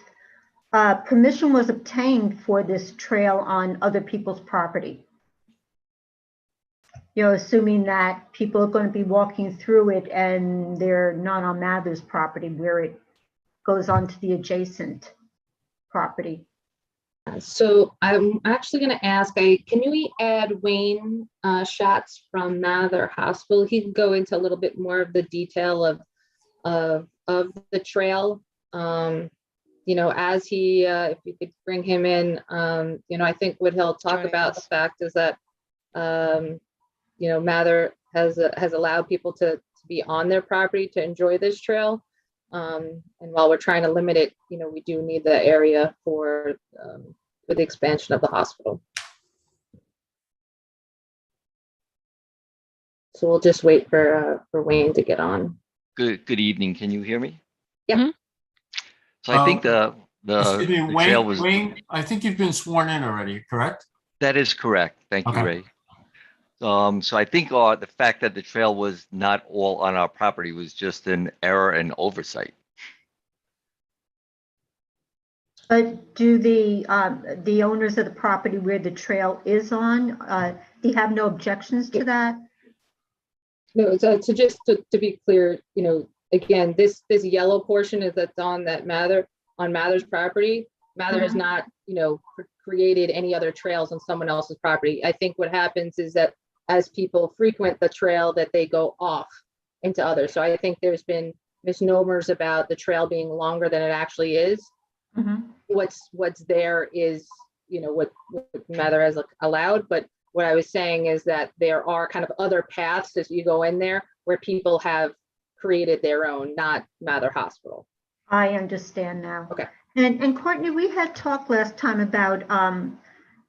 permission was obtained for this trail on other people's property. Assuming that people are going to be walking through it and they're not on Mather's property where it goes on to the adjacent property. So I'm actually going to ask, can we add Wayne Schatz from Mather Hospital? He can go into a little bit more of the detail of the trail. As he, if you could bring him in, I think what he'll talk about the fact is that, Mather has allowed people to be on their property to enjoy this trail. And while we're trying to limit it, we do need the area for the expansion of the hospital. So we'll just wait for Wayne to get on. Good evening. Can you hear me? Yeah. So I think the trail was. Wayne, I think you've been sworn in already, correct? That is correct. Thank you, Ray. So I think the fact that the trail was not all on our property was just an error and oversight. But do the owners of the property where the trail is on, do you have no objections to that? No, so just to be clear, again, this yellow portion that's on Mather's property. Mather has not, created any other trails on someone else's property. I think what happens is that as people frequent the trail, that they go off into others. So I think there's been misnomers about the trail being longer than it actually is. What's there is, what Mather has allowed. But what I was saying is that there are kind of other paths as you go in there where people have created their own, not Mather Hospital. I understand now. Okay. And Courtney, we had talked last time about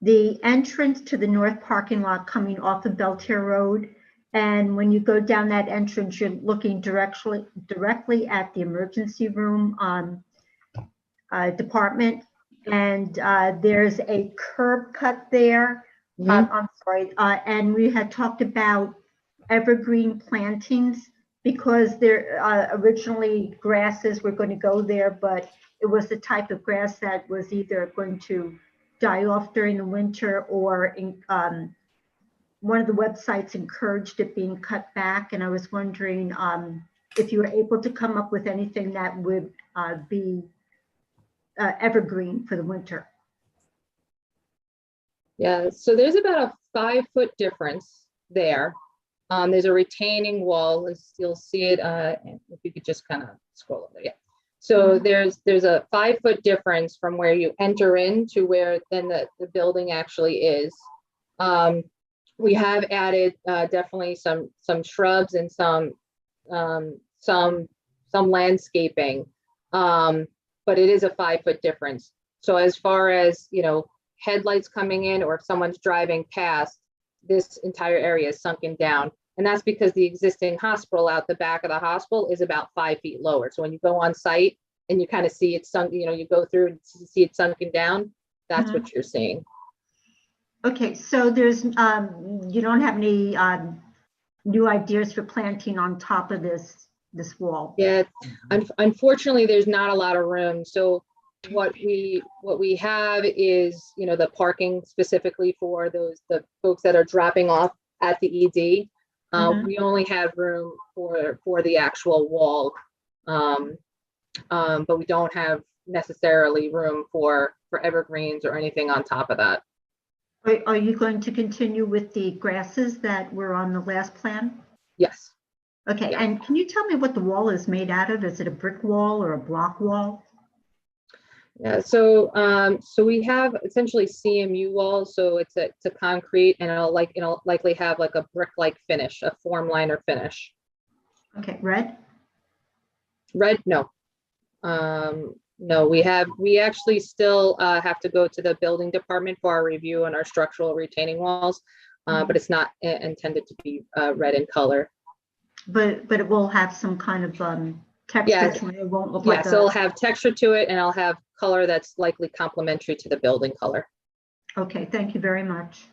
the entrance to the north parking lot coming off of Belterre Road. And when you go down that entrance, you're looking directly at the emergency room department. And there's a curb cut there. I'm sorry. And we had talked about Evergreen Plantings, because there originally grasses were going to go there, but it was the type of grass that was either going to die off during the winter, or one of the websites encouraged it being cut back. And I was wondering if you were able to come up with anything that would be evergreen for the winter. Yeah, so there's about a 5-foot difference there. There's a retaining wall, as you'll see it, if you could just kind of scroll over, yeah. So there's a 5-foot difference from where you enter in to where then the building actually is. We have added definitely some shrubs and some landscaping, but it is a 5-foot difference. So as far as, you know, headlights coming in, or if someone's driving past, this entire area is sunken down. And that's because the existing hospital out the back of the hospital is about 5 feet lower. So when you go on site and you kind of see it sunk, you know, you go through and see it sunken down, that's what you're seeing. Okay, so there's, you don't have any new ideas for planting on top of this wall? Yeah, unfortunately, there's not a lot of room. So what we have is, you know, the parking specifically for the folks that are dropping off at the ED. We only have room for the actual wall, but we don't have necessarily room for evergreens or anything on top of that. Are you going to continue with the grasses that were on the last plan? Yes. Okay, Yeah. and can you tell me what the wall is made out of? Is it a brick wall or a block wall? Yeah, so we have essentially CMU walls, so it's a concrete, and it'll likely have like a brick-like finish, a form liner finish. Okay, red? Red, no. No, we actually still have to go to the building department for our review on our structural retaining walls, but it's not intended to be red in color. But it will have some kind of texture. Yeah. To it. It won't look Yeah, like so it'll have texture to it, and I'll have color that's likely complementary to the building color. Okay, thank you very much.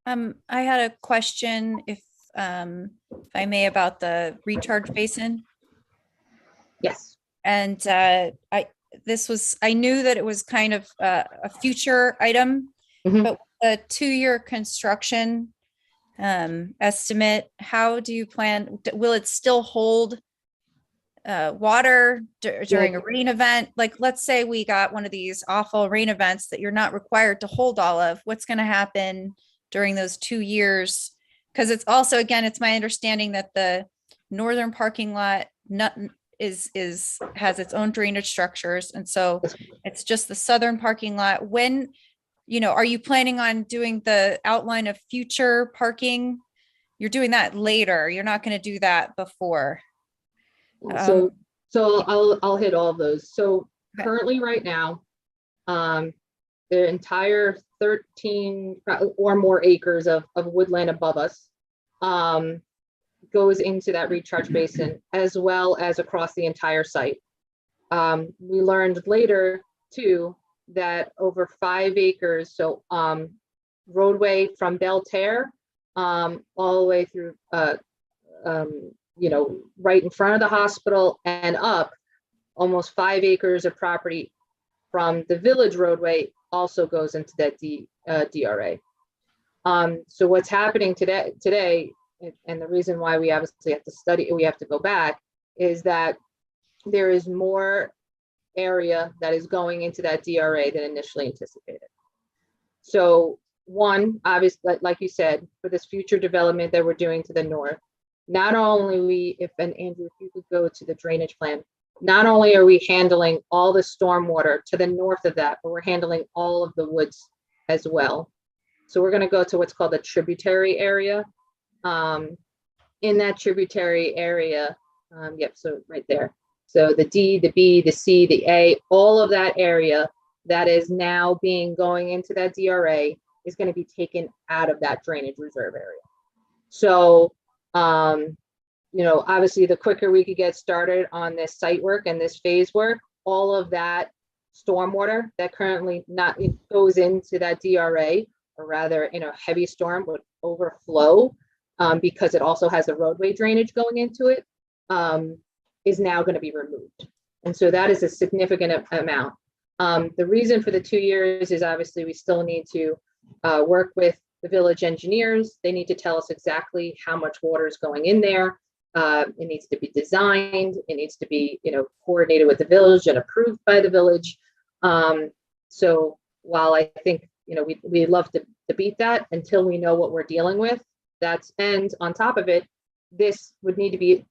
I had a question, if I may, about the recharge basin. Yes. And I knew that it was kind of a future item, but a 2-year construction estimate, how do you plan, will it still hold water during a rain event? Like, let's say we got one of these awful rain events that you're not required to hold all of, what's going to happen during those 2 years? Because it's also, again, it's my understanding that the northern parking lot has its own drainage structures, and so it's just the southern parking lot. When, you know, are you planning on doing the outline of future parking? You're doing that later. You're not going to do that before. So I'll hit all of those. So currently right now, the entire 13 or more acres of woodland above us goes into that recharge basin, as well as across the entire site. We learned later too that over 5 acres, so roadway from Belterre all the way through you know, right in front of the hospital and up, almost 5 acres of property from the village roadway also goes into that DRA. So what's happening today, and the reason why we obviously have to study, we have to go back, is that there is more area that is going into that DRA than initially anticipated. So one, obviously, like you said, for this future development that we're doing to the north, not only Andrew, if you could go to the drainage plan, not only are we handling all the stormwater to the north of that, but we're handling all of the woods as well. So we're going to go to what's called the tributary area. In that tributary area, yep, so right there. So the D, the B, the C, the A, all of that area that is now going into that DRA is going to be taken out of that drainage reserve area. So, you know, obviously the quicker we could get started on this site work and this phase work, all of that stormwater that currently goes into that DRA or rather in a heavy storm would overflow because it also has a roadway drainage going into it, is now going to be removed. And so that is a significant amount. The reason for the 2 years is obviously we still need to work with the village engineers. They need to tell us exactly how much water is going in there. It needs to be designed. It needs to be, coordinated with the village and approved by the village. So while I think, we'd love to beat that until we know what we're dealing with, and on top of it, this would be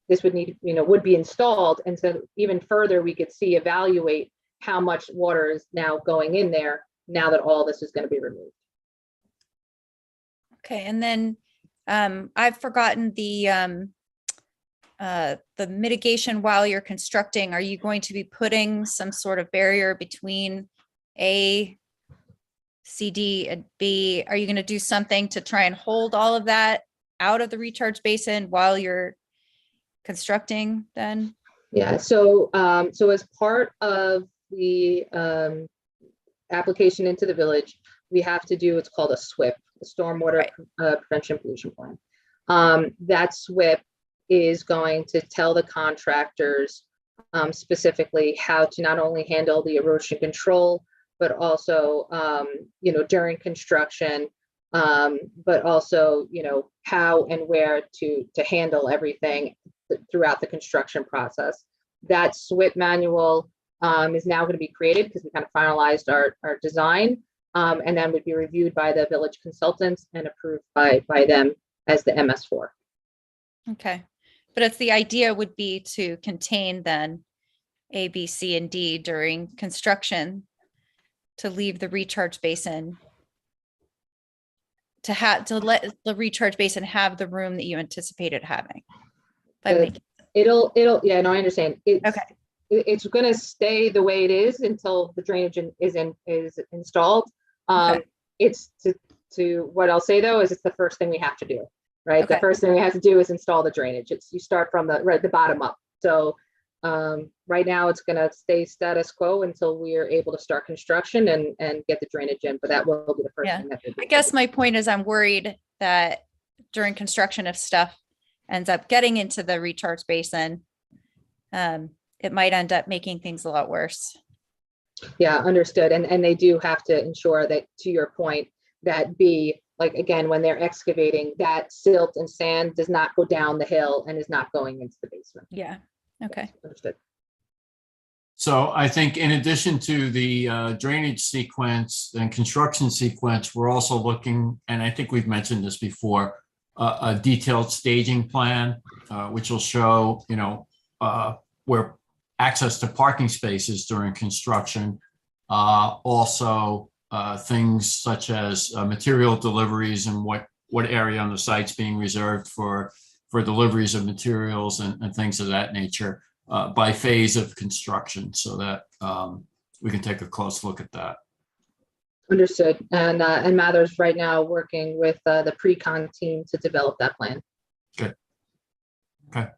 installed. And so even further, we could evaluate how much water is now going in there now that all this is going to be removed. Okay, and then I've forgotten the mitigation while you're constructing. Are you going to be putting some sort of barrier between A, C, D, and B? Are you going to do something to try and hold all of that out of the recharge basin while you're constructing then? Yeah, so as part of the application into the village, we have to do what's called a SWIP, the Stormwater Prevention Pollution Plan. That SWIP is going to tell the contractors specifically how to not only handle the erosion control, but also, during construction, but also, how and where to handle everything throughout the construction process. That SWIP manual is now going to be created because we kind of finalized our design, and then would be reviewed by the village consultants and approved by them as the MS4. Okay, but if the idea would be to contain then A, B, C, and D during construction, to leave the recharge basin, to let the recharge basin have the room that you anticipated having. It'll yeah, no, I understand. Okay. It's going to stay the way it is until the drainage is installed. Okay. It's to what I'll say though is it's the first thing we have to do, right? Okay. The first thing we have to do is install the drainage. You start from the bottom up. So right now it's going to stay status quo until we are able to start construction and get the drainage in, but that will be the first thing that we do. I guess my point is I'm worried that during construction, if stuff ends up getting into the recharge basin, it might end up making things a lot worse. Yeah, understood. And they do have to ensure that, to your point, that again, when they're excavating, that silt and sand does not go down the hill and is not going into the basement. Yeah. Okay. Understood. So I think in addition to the drainage sequence and construction sequence, we're also looking, and I think we've mentioned this before, a detailed staging plan, which will show, where access to parking spaces during construction. Also, things such as material deliveries and what area on the site's being reserved for deliveries of materials and things of that nature by phase of construction, so that we can take a close look at that. Understood. And Mather's right now working with the pre-con team to develop that plan. Good. Okay.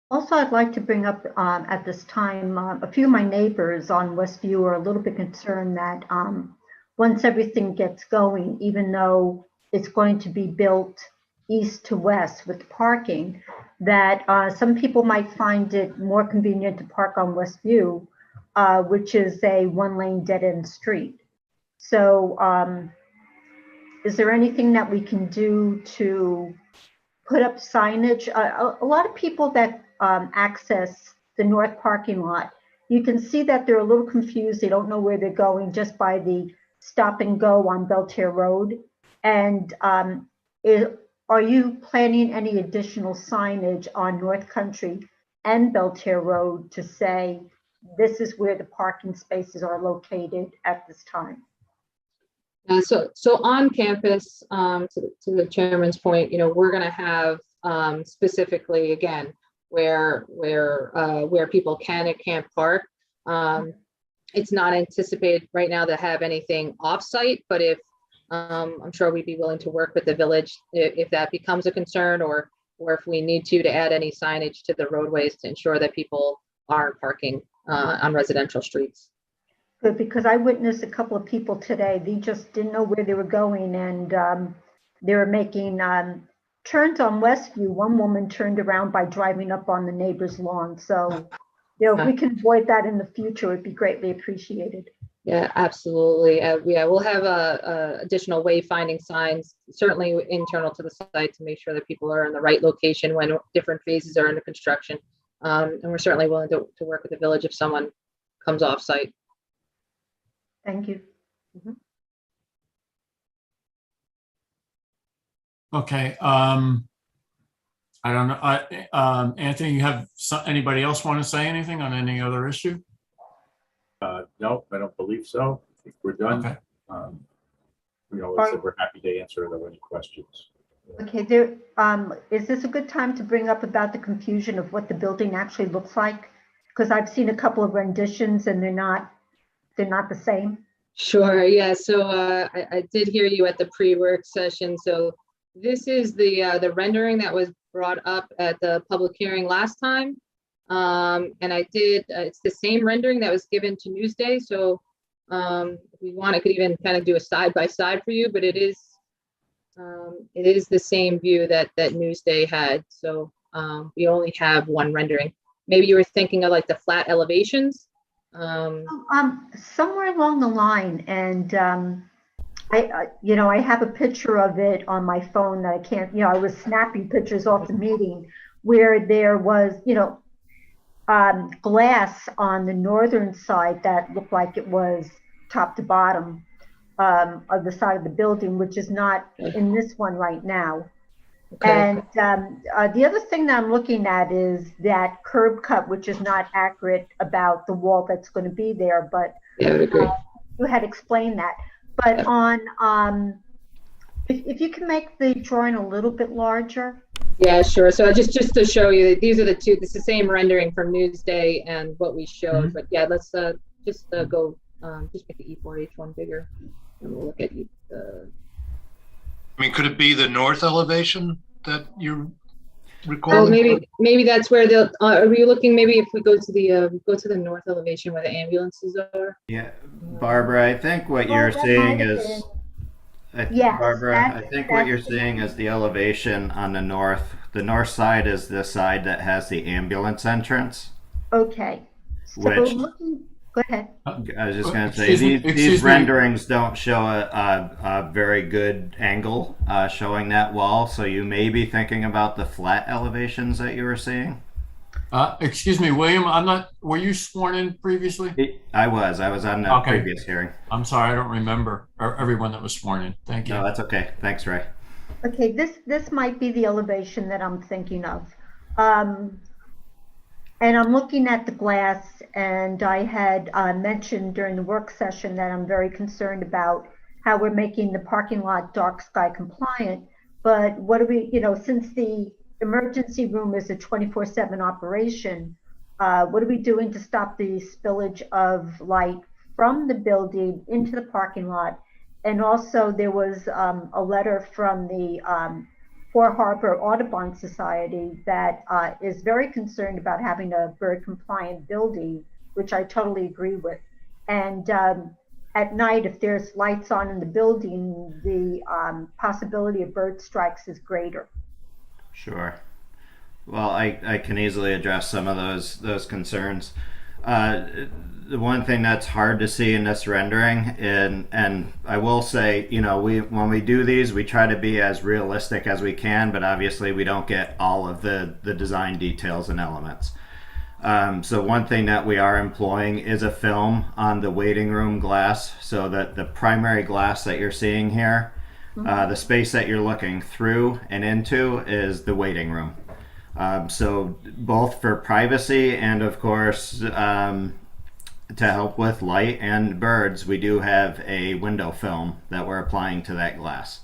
Also, I'd like to bring up at this time, a few of my neighbors on Westview are a little bit concerned that once everything gets going, even though it's going to be built east to west with parking, that some people might find it more convenient to park on Westview, which is a one-lane dead-end street. So is there anything that we can do to put up signage? A lot of people that access the north parking lot, you can see that they're a little confused. They don't know where they're going just by the stop and go on Belterre Road. And are you planning any additional signage on North Country and Belterre Road to say this is where the parking spaces are located at this time? So on campus, to the chairman's point, we're going to have specifically, again, where people can and can't park. It's not anticipated right now to have anything off-site, but if I'm sure we'd be willing to work with the village if that becomes a concern, or if we need to add any signage to the roadways to ensure that people aren't parking on residential streets. Good, because I witnessed a couple of people today, they just didn't know where they were going, and they were making turns on Westview. One woman turned around by driving up on the neighbor's lawn. So, if we can avoid that in the future, it'd be greatly appreciated. Yeah, absolutely. Yeah, we'll have additional wayfinding signs, certainly internal to the site, to make sure that people are in the right location when different phases are under construction. And we're certainly willing to work with the village if someone comes off site. Thank you. Okay. I don't know. Anthony, you have anybody else want to say anything on any other issue? No, I don't believe so. I think we're done. Okay. Like I said, we're happy to answer any questions. Okay, is this a good time to bring up about the confusion of what the building actually looks like? Because I've seen a couple of renditions and they're not the same. Sure. Yeah. So I did hear you at the pre-work session. So this is the rendering that was brought up at the public hearing last time. And it's the same rendering that was given to Newsday. So if we want, I could even kind of do a side by side for you, but it is the same view that Newsday had. So we only have one rendering. Maybe you were thinking of like the flat elevations. Somewhere along the line, and I have a picture of it on my phone that I can't. I was snapping pictures off the meeting where there was, glass on the northern side that looked like it was top to bottom of the side of the building, which is not in this one right now. Okay. And the other thing that I'm looking at is that curb cut, which is not accurate about the wall that's going to be there, but yeah, I would agree. You had explained that. But on, if you can make the drawing a little bit larger. Yeah, sure. So just to show you, these are the two. It's the same rendering from Newsday and what we showed. Mm-hmm. But yeah, let's just go. Just make the E4H one bigger, and we'll look at you. I mean, could it be the north elevation that you're recalling? Oh, maybe that's where they'll. Are we looking? Maybe if we go to the north elevation where the ambulances are. Yeah, Barbara, I think what you're seeing is. Yes, Barbara, I think what you're seeing is the elevation on the north. The north side is the side that has the ambulance entrance. Okay. So go ahead. I was just going to say, these renderings don't show a very good angle showing that wall. So you may be thinking about the flat elevations that you were seeing. Excuse me, William, were you sworn in previously? I was on the previous hearing. I'm sorry, I don't remember everyone that was sworn in. Thank you. No, that's okay. Thanks, Ray. Okay, this might be the elevation that I'm thinking of. And I'm looking at the glass, and I had mentioned during the work session that I'm very concerned about how we're making the parking lot dark sky compliant. But what do we, since the emergency room is a 24/7 operation, what are we doing to stop the spillage of light from the building into the parking lot? And also there was a letter from the Fort Harbor Audubon Society that is very concerned about having a bird compliant building, which I totally agree with. And at night, if there's lights on in the building, the possibility of bird strikes is greater. Sure. Well, I can easily address some of those concerns. The one thing that's hard to see in this rendering, and I will say, when we do these, we try to be as realistic as we can, but obviously we don't get all of the design details and elements. So one thing that we are employing is a film on the waiting room glass, so that the primary glass that you're seeing here, the space that you're looking through and into is the waiting room. So both for privacy and of course to help with light and birds, we do have a window film that we're applying to that glass.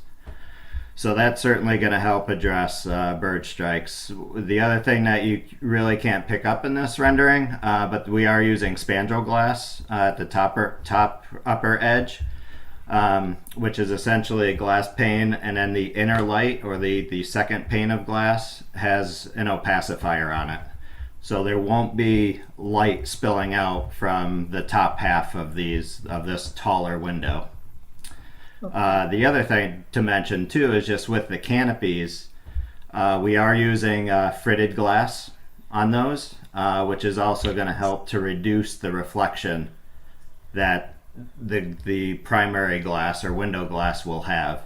So that's certainly going to help address bird strikes. The other thing that you really can't pick up in this rendering, but we are using Spandrel Glass at the top upper edge, which is essentially a glass pane, and then the inner light, or the second pane of glass, has an opacifier on it. So there won't be light spilling out from the top half of this taller window. The other thing to mention too is just with the canopies, we are using fritted glass on those, which is also going to help to reduce the reflection that the primary glass or window glass will have.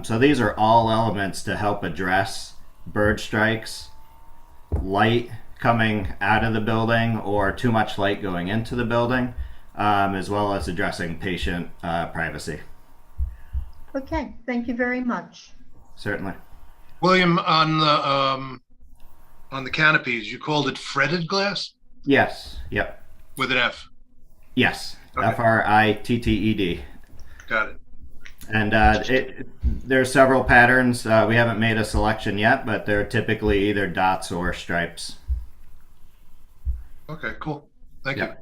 So these are all elements to help address bird strikes, light coming out of the building or too much light going into the building, as well as addressing patient privacy. Okay, thank you very much. Certainly. William, on the canopies, you called it fretted glass Yes. Yep. with an F. Yes. Okay. FRITTED. Got it. And there's several patterns. We haven't made a selection yet, but they're typically either dots or stripes. Okay, cool. Thank you.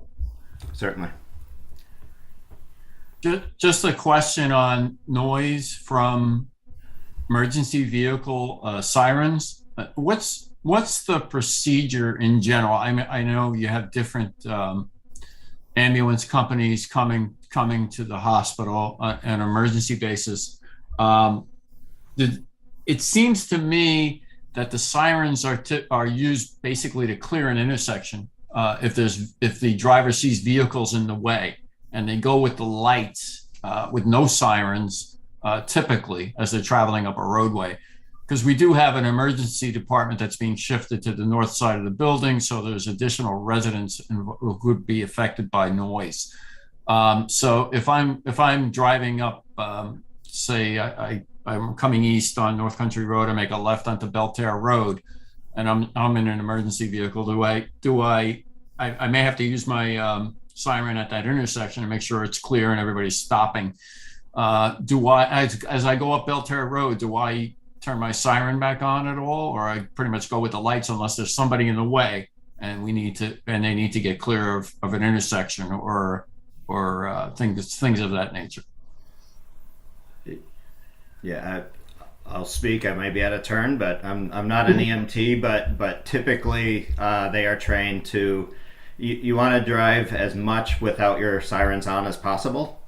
Certainly. Just a question on noise from emergency vehicle sirens. What's the procedure in general? I know you have different ambulance companies coming to the hospital on an emergency basis. It seems to me that the sirens are used basically to clear an intersection if the driver sees vehicles in the way, and they go with the lights with no sirens typically as they're traveling up a roadway. Because we do have an emergency department that's being shifted to the north side of the building, so there's additional residents who could be affected by noise. So if I'm driving up, say I'm coming east on North Country Road, I make a left onto Belterre Road, and I'm in an emergency vehicle. I may have to use my siren at that intersection to make sure it's clear and everybody's stopping. As I go up Belterre Road, do I turn my siren back on at all, or I pretty much go with the lights unless there's somebody in the way and they need to get clear of an intersection or things of that nature? Yeah, I'll speak. I may be out of turn, but I'm not an EMT, but typically they are trained to. You want to drive as much without your sirens on as possible.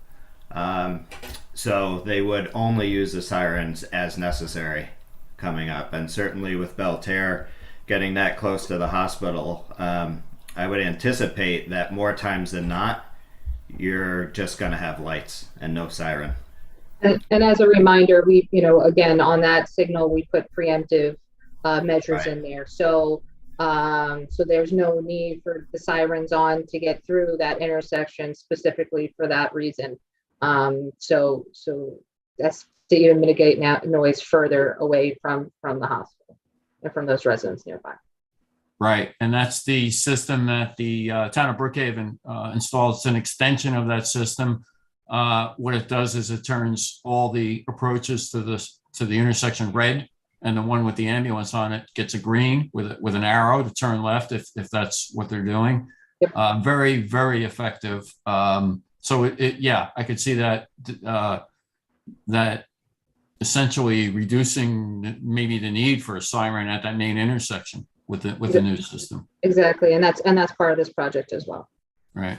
So they would only use the sirens as necessary coming up. And certainly with Belterre getting that close to the hospital, I would anticipate that more times than not, you're just going to have lights and no siren. And as a reminder, we, again, on that signal, we put preemptive measures in there. So there's no need for the sirens on to get through that intersection specifically for that reason. So that's to even mitigate noise further away from the hospital and from those residents nearby. Right, and that's the system that the town of Brookhaven installed. It's an extension of that system. What it does is it turns all the approaches to the intersection red, and the one with the ambulance on it gets a green with an arrow to turn left if that's what they're doing. Yep. Very, very effective. So I could see that essentially reducing maybe the need for a siren at that main intersection with the new system. Exactly, and that's part of this project as well. Right.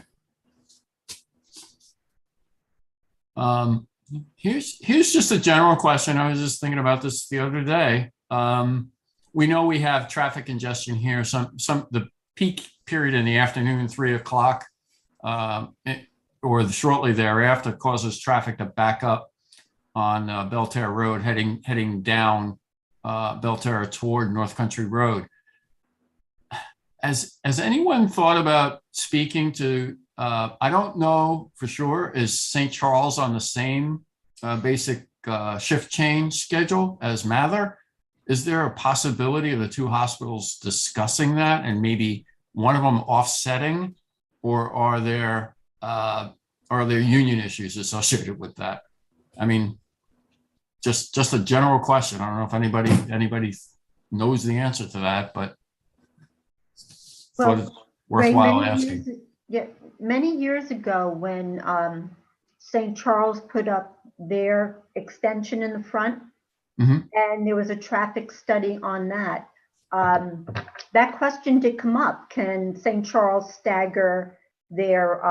Here's just a general question. I was just thinking about this the other day. We know we have traffic congestion here. The peak period in the afternoon, 3 o'clock, or shortly thereafter, causes traffic to back up on Belterre Road, heading down Belterre toward North Country Road. Has anyone thought about speaking to? I don't know for sure. Is St. Charles on the same basic shift change schedule as Mather? Is there a possibility of the two hospitals discussing that and maybe one of them offsetting, or are there union issues associated with that? I mean, just a general question. I don't know if anybody knows the answer to that, but thought it's worthwhile asking. Many years ago, when St. Charles put up their extension in the front, and there was a traffic study on that, that question did come up. Can St. Charles stagger their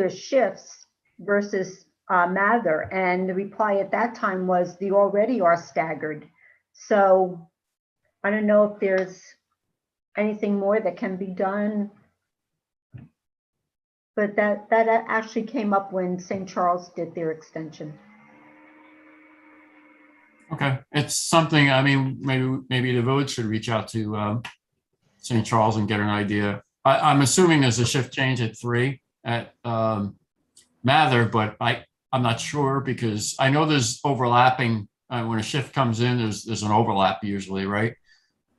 shifts versus Mather? And the reply at that time was they already are staggered. So I don't know if there's anything more that can be done. But that actually came up when St. Charles did their extension. Okay, it's something, I mean, maybe the village should reach out to St. Charles and get an idea. I'm assuming there's a shift change at 3 at Mather, but I'm not sure because I know there's overlapping. When a shift comes in, there's an overlap usually, right?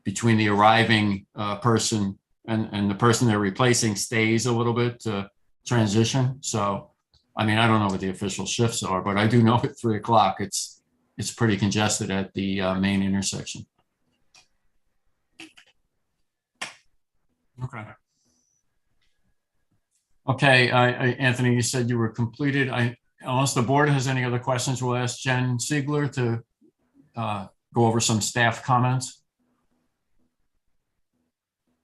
Between the arriving person and the person they're replacing stays a little bit to transition. So, I mean, I don't know what the official shifts are, but I do know at 3 o'clock, it's pretty congested at the main intersection. Okay. Okay, Anthony, you said you were completed. Unless the board has any other questions, we'll ask Jen Siegler to go over some staff comments.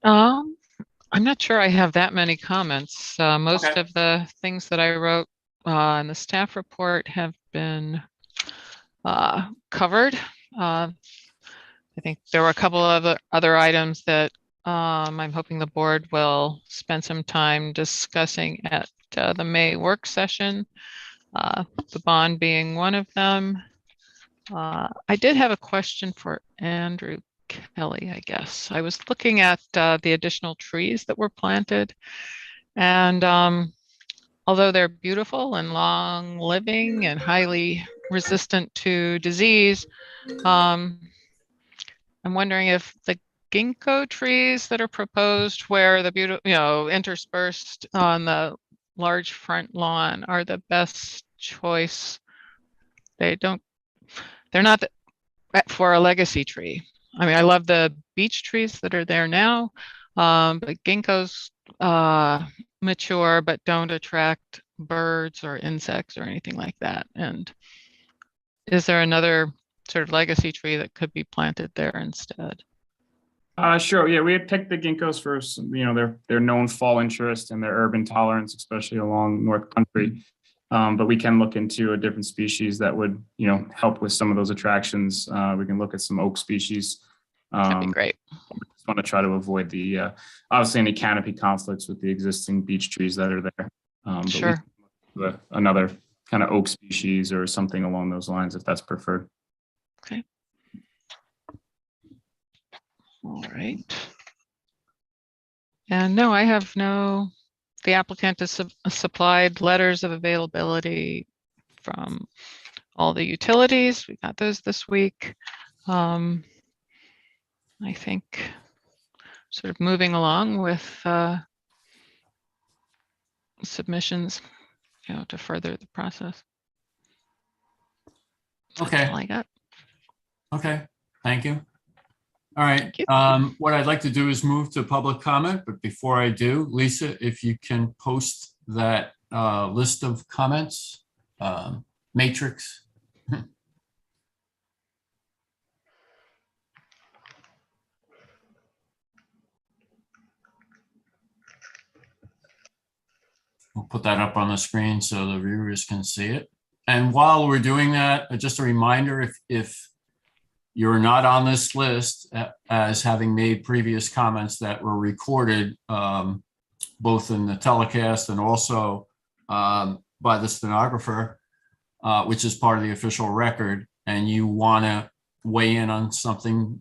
I'm not sure I have that many comments. Most Okay. of the things that I wrote in the staff report have been covered. I think there were a couple of other items that I'm hoping the board will spend some time discussing at the May work session, the bond being one of them. I did have a question for Andrew Kelly, I guess. I was looking at the additional trees that were planted, and although they're beautiful and long living and highly resistant to disease, I'm wondering if the ginkgo trees that are proposed where the beautiful, interspersed on the large front lawn are the best choice. They're not for a legacy tree. I mean, I love the beech trees that are there now, but ginkgos mature but don't attract birds or insects or anything like that. And is there another sort of legacy tree that could be planted there instead? Sure. Yeah, we had picked the ginkgos for their known fall interest and their urban tolerance, especially along North Country. But we can look into a different species that would, help with some of those attractions. We can look at some oak species. That'd be great. We just want to try to avoid the obviously any canopy conflicts with the existing beech trees that are there. Sure. But another kind of oak species or something along those lines, if that's preferred. Okay. All right. And no, I have the applicant has supplied letters of availability from all the utilities. We got those this week. I think sort of moving along with submissions, to further the process. Okay. That's all I got. Okay, thank you. All right, what I'd like to do is move to public comment, but before I do, Lisa, if you can post that list of comments, matrix. We'll put that up on the screen so the viewers can see it. And while we're doing that, just a reminder, if you're not on this list as having made previous comments that were recorded both in the telecast and also by the stenographer, which is part of the official record, and you want to weigh in on something,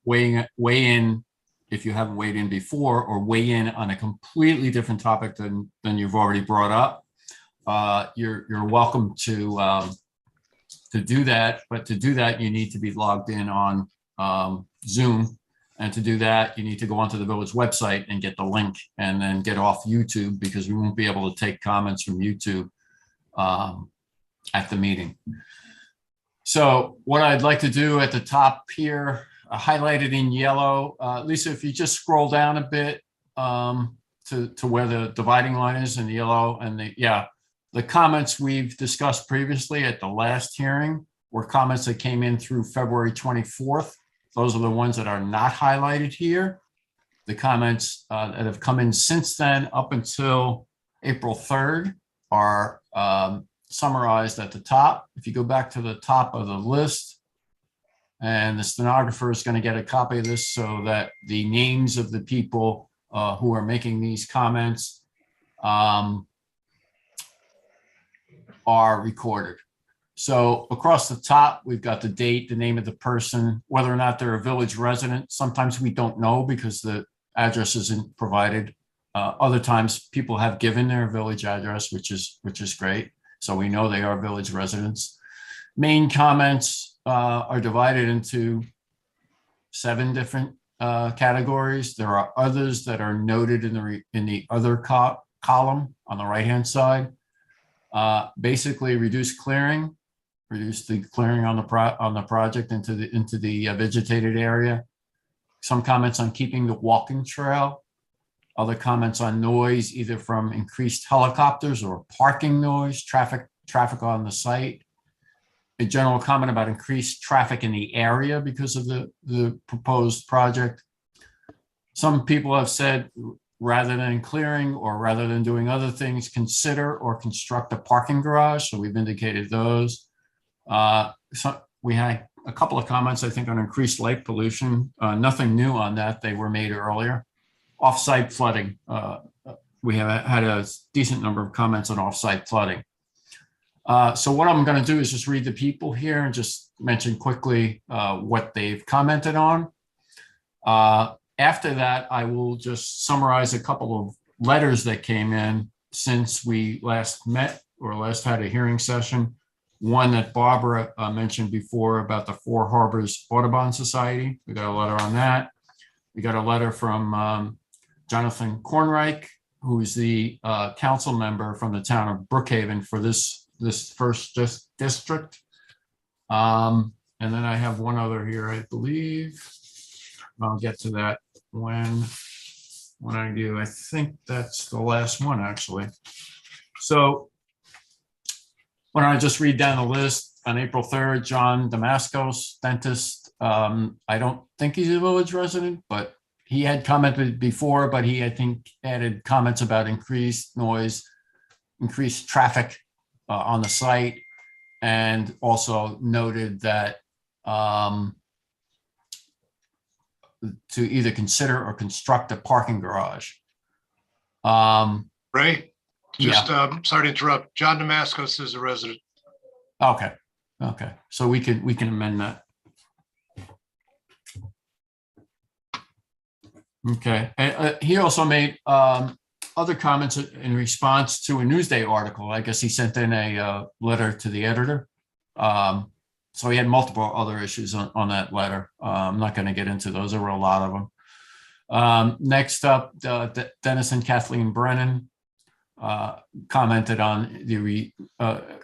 weigh in if you haven't weighed in before, or weigh in on a completely different topic than you've already brought up, you're welcome to do that. But to do that, you need to be logged in on Zoom. And to do that, you need to go onto the village website and get the link and then get off YouTube, because we won't be able to take comments from YouTube at the meeting. So what I'd like to do at the top here, highlighted in yellow, Lisa, if you just scroll down a bit to where the dividing line is in yellow, and the comments we've discussed previously at the last hearing were comments that came in through February 24th. Those are the ones that are not highlighted here. The comments that have come in since then up until April 3rd are summarized at the top. If you go back to the top of the list, and the stenographer is going to get a copy of this so that the names of the people who are making these comments are recorded. So across the top, we've got the date, the name of the person, whether or not they're a village resident. Sometimes we don't know because the address isn't provided. Other times people have given their village address, which is great. So we know they are village residents. Main comments are divided into 7 different categories. There are others that are noted in the other column on the right-hand side. Basically, reduce the clearing on the project into the vegetated area. Some comments on keeping the walking trail. Other comments on noise, either from increased helicopters or parking noise, traffic on the site. A general comment about increased traffic in the area because of the proposed project. Some people have said, rather than clearing or rather than doing other things, consider or construct a parking garage. So we've indicated those. So we had a couple of comments, I think, on increased light pollution. Nothing new on that. They were made earlier. Off-site flooding. We have had a decent number of comments on off-site flooding. So what I'm going to do is just read the people here and just mention quickly what they've commented on. After that, I will just summarize a couple of letters that came in since we last met or last had a hearing session. One that Barbara mentioned before about the Four Harbors Audubon Society. We got a letter on that. We got a letter from Jonathan Kornreich, who's the council member from the town of Brookhaven for this first district. And then I have one other here, I believe. I'll get to that when I do. I think that's the last one, actually. So why don't I just read down the list? On April 3rd, John Damascos, dentist. I don't think he's a village resident, but he had commented before, but he, I think, added comments about increased noise, increased traffic on the site, and also noted that to either consider or construct a parking garage. Ray, just Yeah. sorry to interrupt. John Damascus is a resident. Okay. So we can amend that. Okay. And he also made other comments in response to a Newsday article. I guess he sent in a letter to the editor. So he had multiple other issues on that letter. I'm not going to get into those. There were a lot of them. Next up, Dennis and Kathleen Brennan commented on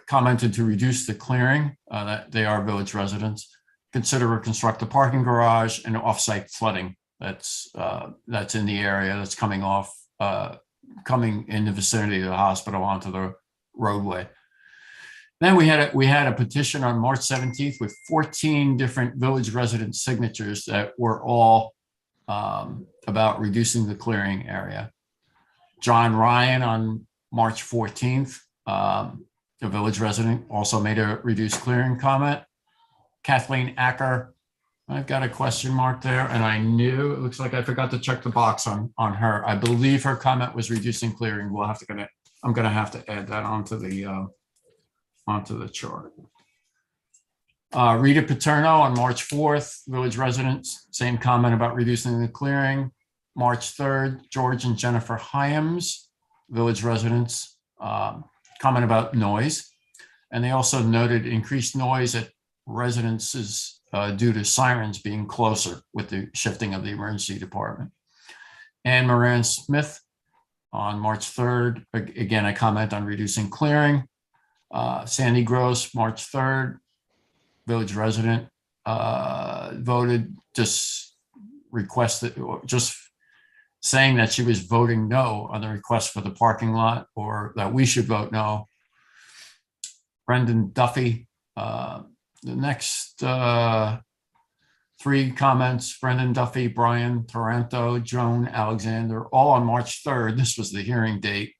commented to reduce the clearing, that they are village residents. Consider or construct a parking garage and off-site flooding that's in the area that's coming in the vicinity of the hospital onto the roadway. Then we had a petition on March 17th with 14 different village resident signatures that were all about reducing the clearing area. John Ryan on March 14th, a village resident, also made a reduced clearing comment. Kathleen Acker, I've got a question mark there, and I knew, it looks like I forgot to check the box on her. I believe her comment was reducing clearing. I'm gonna have to add that onto the chart. Rita Paterno on March 4th, village residents, same comment about reducing the clearing. March 3rd, George and Jennifer Hyams, village residents, comment about noise. And they also noted increased noise at residences due to sirens being closer with the shifting of the emergency department. Anne Moran Smith on March 3rd, again, a comment on reducing clearing. Sandy Gross, March 3rd, village resident, voted, just saying that she was voting no on the request for the parking lot, or that we should vote no. Brendan Duffy, the next 3 comments, Brendan Duffy, Brian Taranto, Joan Alexander, all on March 3rd. This was the hearing date.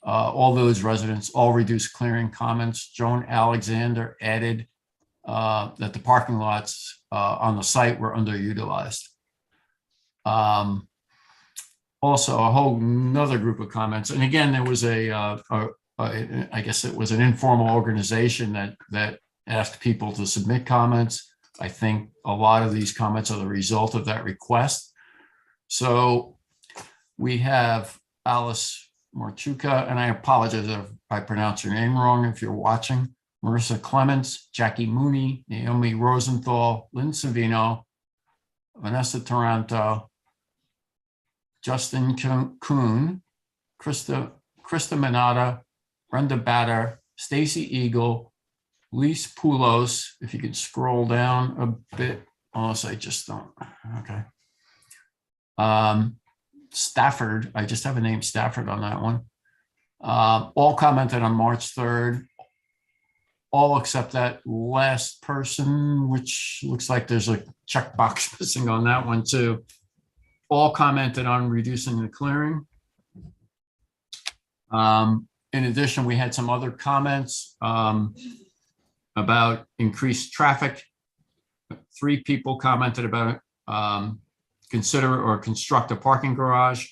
All village residents, all reduced clearing comments. Joan Alexander added that the parking lots on the site were underutilized. Also, a whole nother group of comments. And again, there was I guess it was an informal organization that asked people to submit comments. I think a lot of these comments are the result of that request. So we have Alice Marchuka, and I apologize if I pronounce your name wrong if you're watching, Marissa Clements, Jackie Mooney, Naomi Rosenthal, Lynn Savino, Vanessa Taranto, Justin Kuhn, Krista Manata, Brenda Batter, Stacy Eagle, Lise Poulos, if you could scroll down a bit, unless I just don't, okay. Stafford, I just have a name Stafford on that one. All commented on March 3rd, all except that last person, which looks like there's a checkbox missing on that one too. All commented on reducing the clearing. In addition, we had some other comments about increased traffic. 3 people commented about consider or construct a parking garage.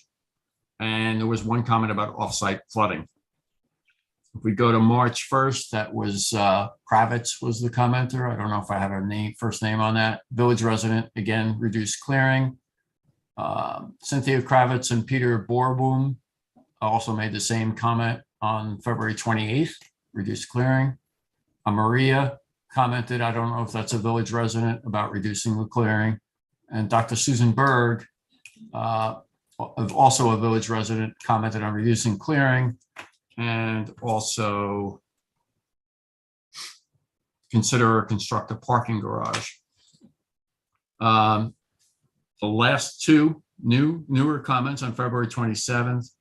And there was 1 comment about offsite flooding. If we go to March 1st, that was Kravitz was the commenter. I don't know if I have a first name on that. Village resident, again, reduced clearing. Cynthia Kravitz and Peter Borboom also made the same comment on February 28th, reduced clearing. Maria commented, I don't know if that's a village resident, about reducing the clearing. And Dr. Susan Berg, also a village resident, commented on reducing clearing and also consider or construct a parking garage. The last 2 newer comments on February 27th,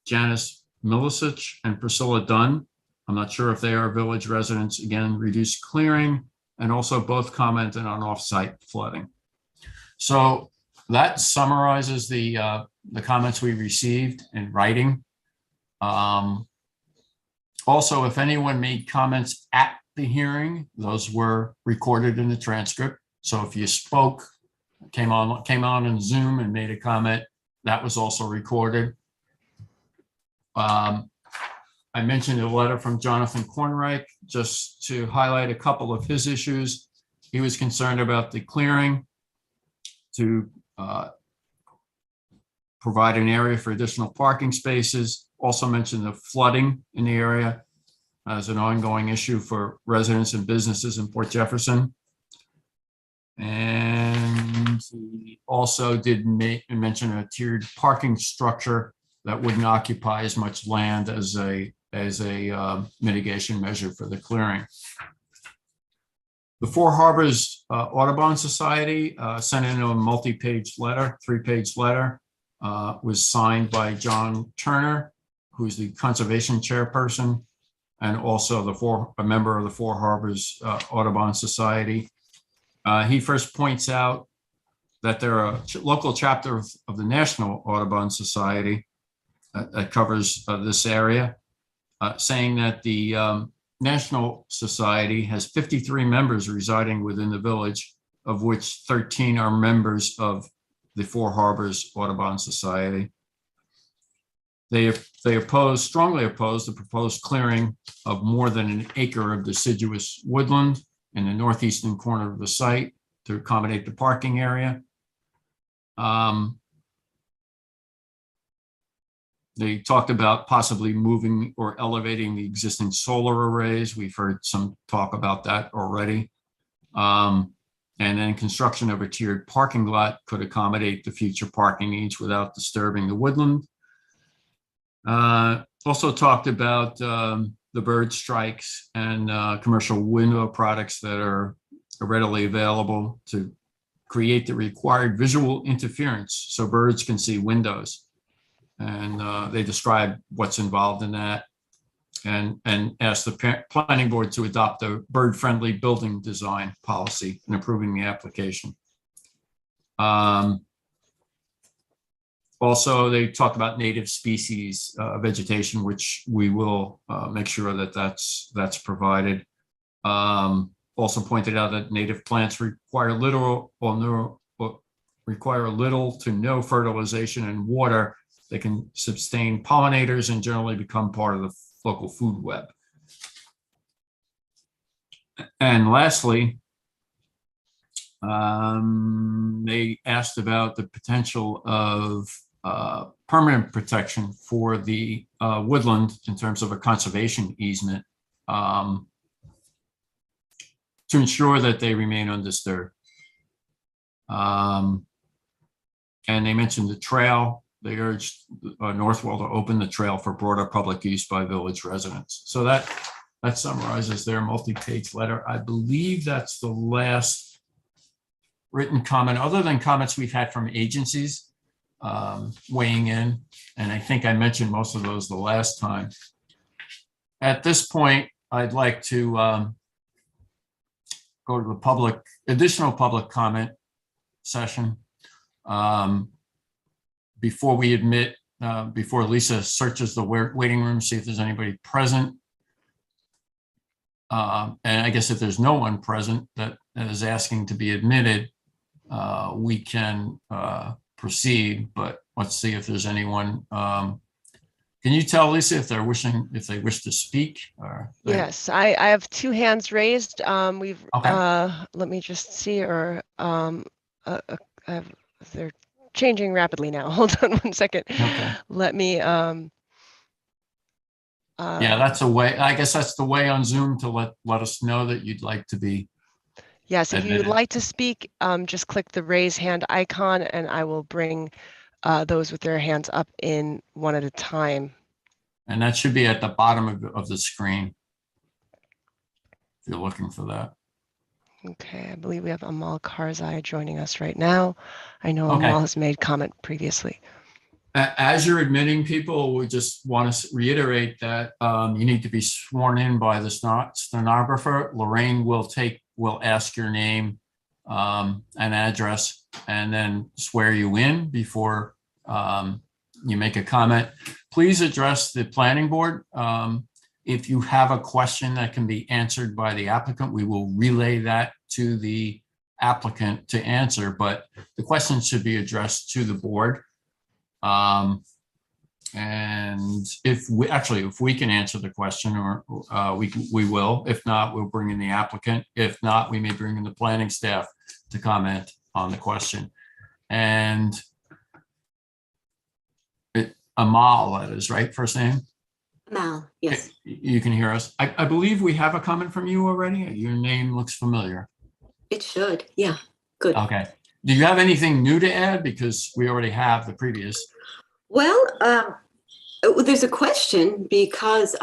Janice Milicic and Priscilla Dunn. I'm not sure if they are village residents, again, reduced clearing, and also both commented on offsite flooding. So that summarizes the comments we received in writing. Also, if anyone made comments at the hearing, those were recorded in the transcript. So if you spoke, came on in Zoom and made a comment, that was also recorded. I mentioned a letter from Jonathan Kornreich, just to highlight a couple of his issues. He was concerned about the clearing to provide an area for additional parking spaces. Also mentioned the flooding in the area as an ongoing issue for residents and businesses in Port Jefferson. And he also did mention a tiered parking structure that wouldn't occupy as much land as a mitigation measure for the clearing. The Four Harbors Audubon Society sent in a multi-page letter, 3-page letter, was signed by John Turner, who's the conservation chairperson, and also a member of the Four Harbors Audubon Society. He first points out that there are a local chapter of the National Audubon Society that covers this area, saying that the National Society has 53 members residing within the village, of which 13 are members of the Four Harbors Audubon Society. They strongly oppose the proposed clearing of more than an acre of deciduous woodland in the northeastern corner of the site to accommodate the parking area. They talked about possibly moving or elevating the existing solar arrays. We've heard some talk about that already. And then construction of a tiered parking lot could accommodate the future parking needs without disturbing the woodland. Also talked about the bird strikes and commercial window products that are readily available to create the required visual interference so birds can see windows. And they describe what's involved in that and asked the planning board to adopt a bird-friendly building design policy and approving the application. Also, they talked about native species vegetation, which we will make sure that that's provided. Also pointed out that native plants require little to no fertilization and water. They can sustain pollinators and generally become part of the local food web. And lastly, they asked about the potential of permanent protection for the woodland in terms of a conservation easement to ensure that they remain undisturbed. And they mentioned the trail. They urged Northwell to open the trail for broader public use by village residents. So that summarizes their multi-page letter. I believe that's the last written comment, other than comments we've had from agencies weighing in. And I think I mentioned most of those the last time. At this point, I'd like to go to the additional public comment session. Before we admit, before Lisa searches the waiting room, see if there's anybody present. And I guess if there's no one present that is asking to be admitted, we can proceed, but let's see if there's anyone. Can you tell Lisa if they wish to speak? Yes, I have two hands raised. We've okay. Let me just see, or they're changing rapidly now. Hold on one second. Okay. Let me. Yeah, that's a way. I guess that's the way on Zoom to let us know that you'd like to be. Yes, if admitted. you'd like to speak, just click the raise hand icon, and I will bring those with their hands up in one at a time. And that should be at the bottom of the screen, if you're looking for that. Okay, I believe we have Amal Karzai joining us right now. I know Okay. Amal has made comment previously. As you're admitting people, we just want to reiterate that you need to be sworn in by the stenographer. Lorraine will ask your name and address and then swear you in before you make a comment. Please address the planning board. If you have a question that can be answered by the applicant, we will relay that to the applicant to answer, but the question should be addressed to the board. And if we can answer the question, or we will. If not, we'll bring in the applicant. If not, we may bring in the planning staff to comment on the question. And Amal, that is right, first name? Amal, yes. You can hear us. I believe we have a comment from you already. Your name looks familiar. It should, yeah, good. Okay. Do you have anything new to add? Because we already have the previous. Well, there's a question because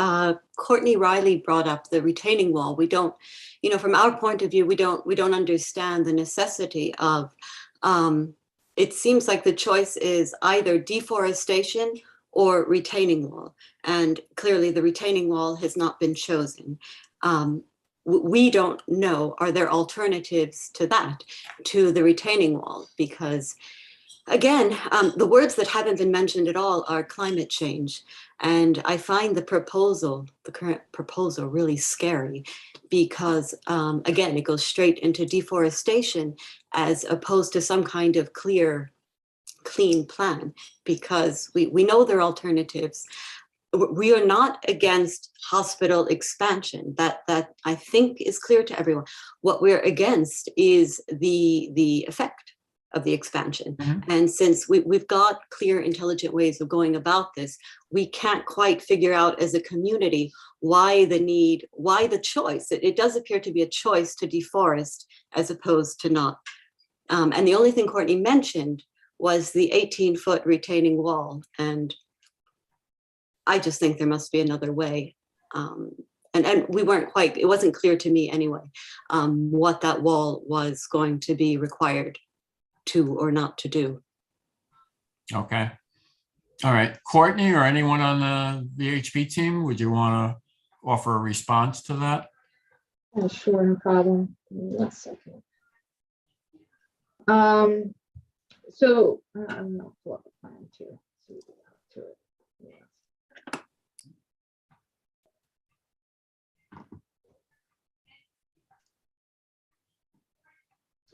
Courtney Riley brought up the retaining wall. We don't, from our point of view, we don't understand the necessity of, it seems like the choice is either deforestation or retaining wall. And clearly the retaining wall has not been chosen. We don't know, are there alternatives to that, to the retaining wall? Because again, the words that haven't been mentioned at all are climate change. And I find the current proposal really scary because again, it goes straight into deforestation as opposed to some kind of clean plan, because we know there are alternatives. We are not against hospital expansion. That I think is clear to everyone. What we're against is the effect of the expansion. Mm-hmm. And since we've got clear, intelligent ways of going about this, we can't quite figure out as a community why the choice. It does appear to be a choice to deforest as opposed to not. And the only thing Courtney mentioned was the 18-foot retaining wall. And I just think there must be another way. And it wasn't clear to me anyway, what that wall was going to be required to or not to do. Okay. All right. Courtney or anyone on the VHB team, would you want to offer a response to that? Sure, no problem. 1 second. So I'm gonna pull up the plan too. So we can go to it. Yeah.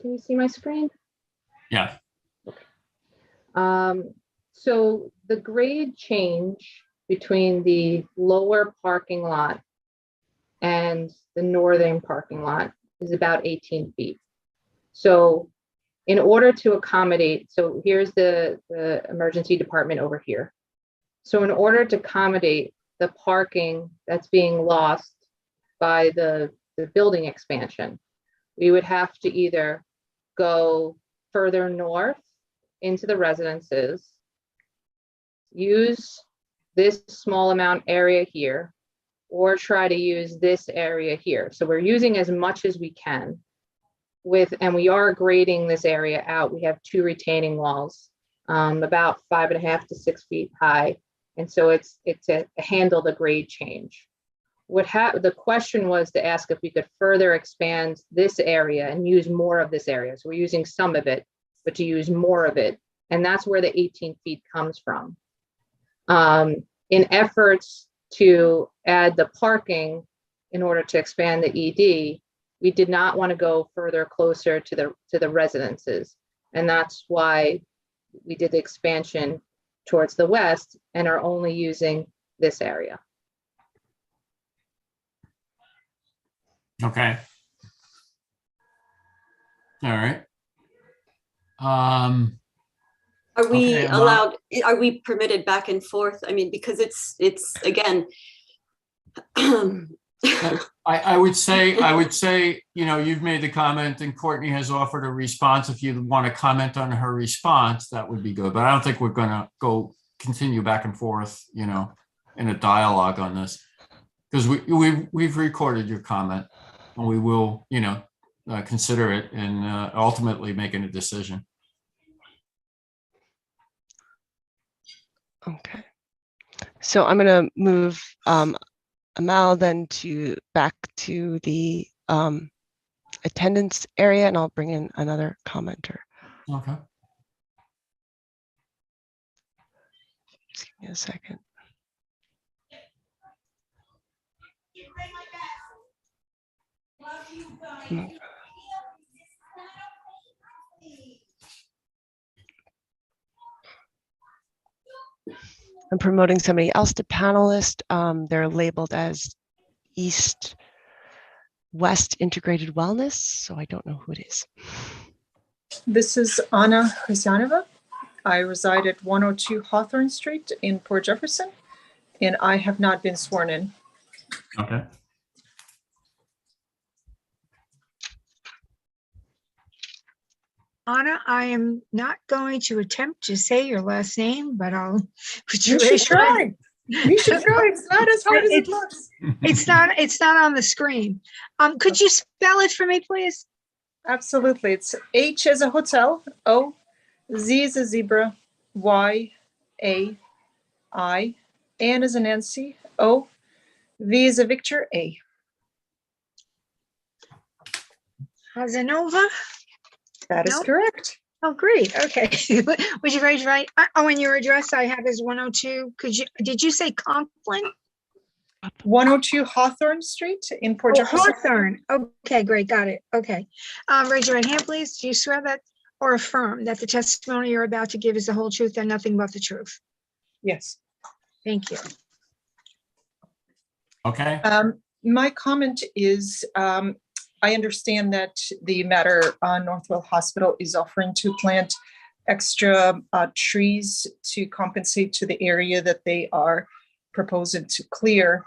Can you see my screen? Yeah. So the grade change between the lower parking lot and the northern parking lot is about 18 feet. So in order to accommodate, so here's the emergency department over here. So in order to accommodate the parking that's being lost by the building expansion, we would have to either go further north into the residences, use this small amount area here, or try to use this area here. So we're using as much as we can and we are grading this area out. We have 2 retaining walls, about 5.5 to 6 feet high. And so it's to handle the grade change. The question was to ask if we could further expand this area and use more of this area. So we're using some of it, but to use more of it. And that's where the 18 feet comes from. In efforts to add the parking in order to expand the ED, we did not want to go further closer to the residences. And that's why we did the expansion towards the west and are only using this area. Okay. All right. Are we okay, allowed, are we permitted back and forth? I mean, because it's again. I would say, you know, you've made the comment and Courtney has offered a response. If you want to comment on her response, that would be good. But I don't think we're going to continue back and forth, you know, in a dialogue on this, because we've recorded your comment and we will, you know, consider it and ultimately making a decision. Okay. So I'm going to move Amal then back to the attendance area, and I'll bring in another commenter. Okay. Just give me a second. I'm promoting somebody else to panelist. They're labeled as East West Integrated Wellness, so I don't know who it is. This is Anna Khristianova. I reside at 102 Hawthorne Street in Port Jefferson, and I have not been sworn in. Okay. Anna, I am not going to attempt to say your last name, but I'll put You should try. You should try. It's not as hard as it looks. It's not on the screen. Could you spell it for me, please? Absolutely. It's H as a hotel, O, Z as a zebra, Y, A, I, N as a Nancy, O, V as a Victor, A. Casanova? That is correct. Oh, great. Okay. Would you raise your right? Oh, and your address I have is 102. Did you say Conklin? 102 Hawthorne Street in Port Jefferson. Hawthorne. Okay, great. Got it. Okay. Raise your right hand, please. Do you swear that or affirm that the testimony you're about to give is the whole truth and nothing but the truth? Yes. Thank you. Okay. My comment is, I understand that the matter on Northwell Hospital is offering to plant extra trees to compensate to the area that they are proposing to clear.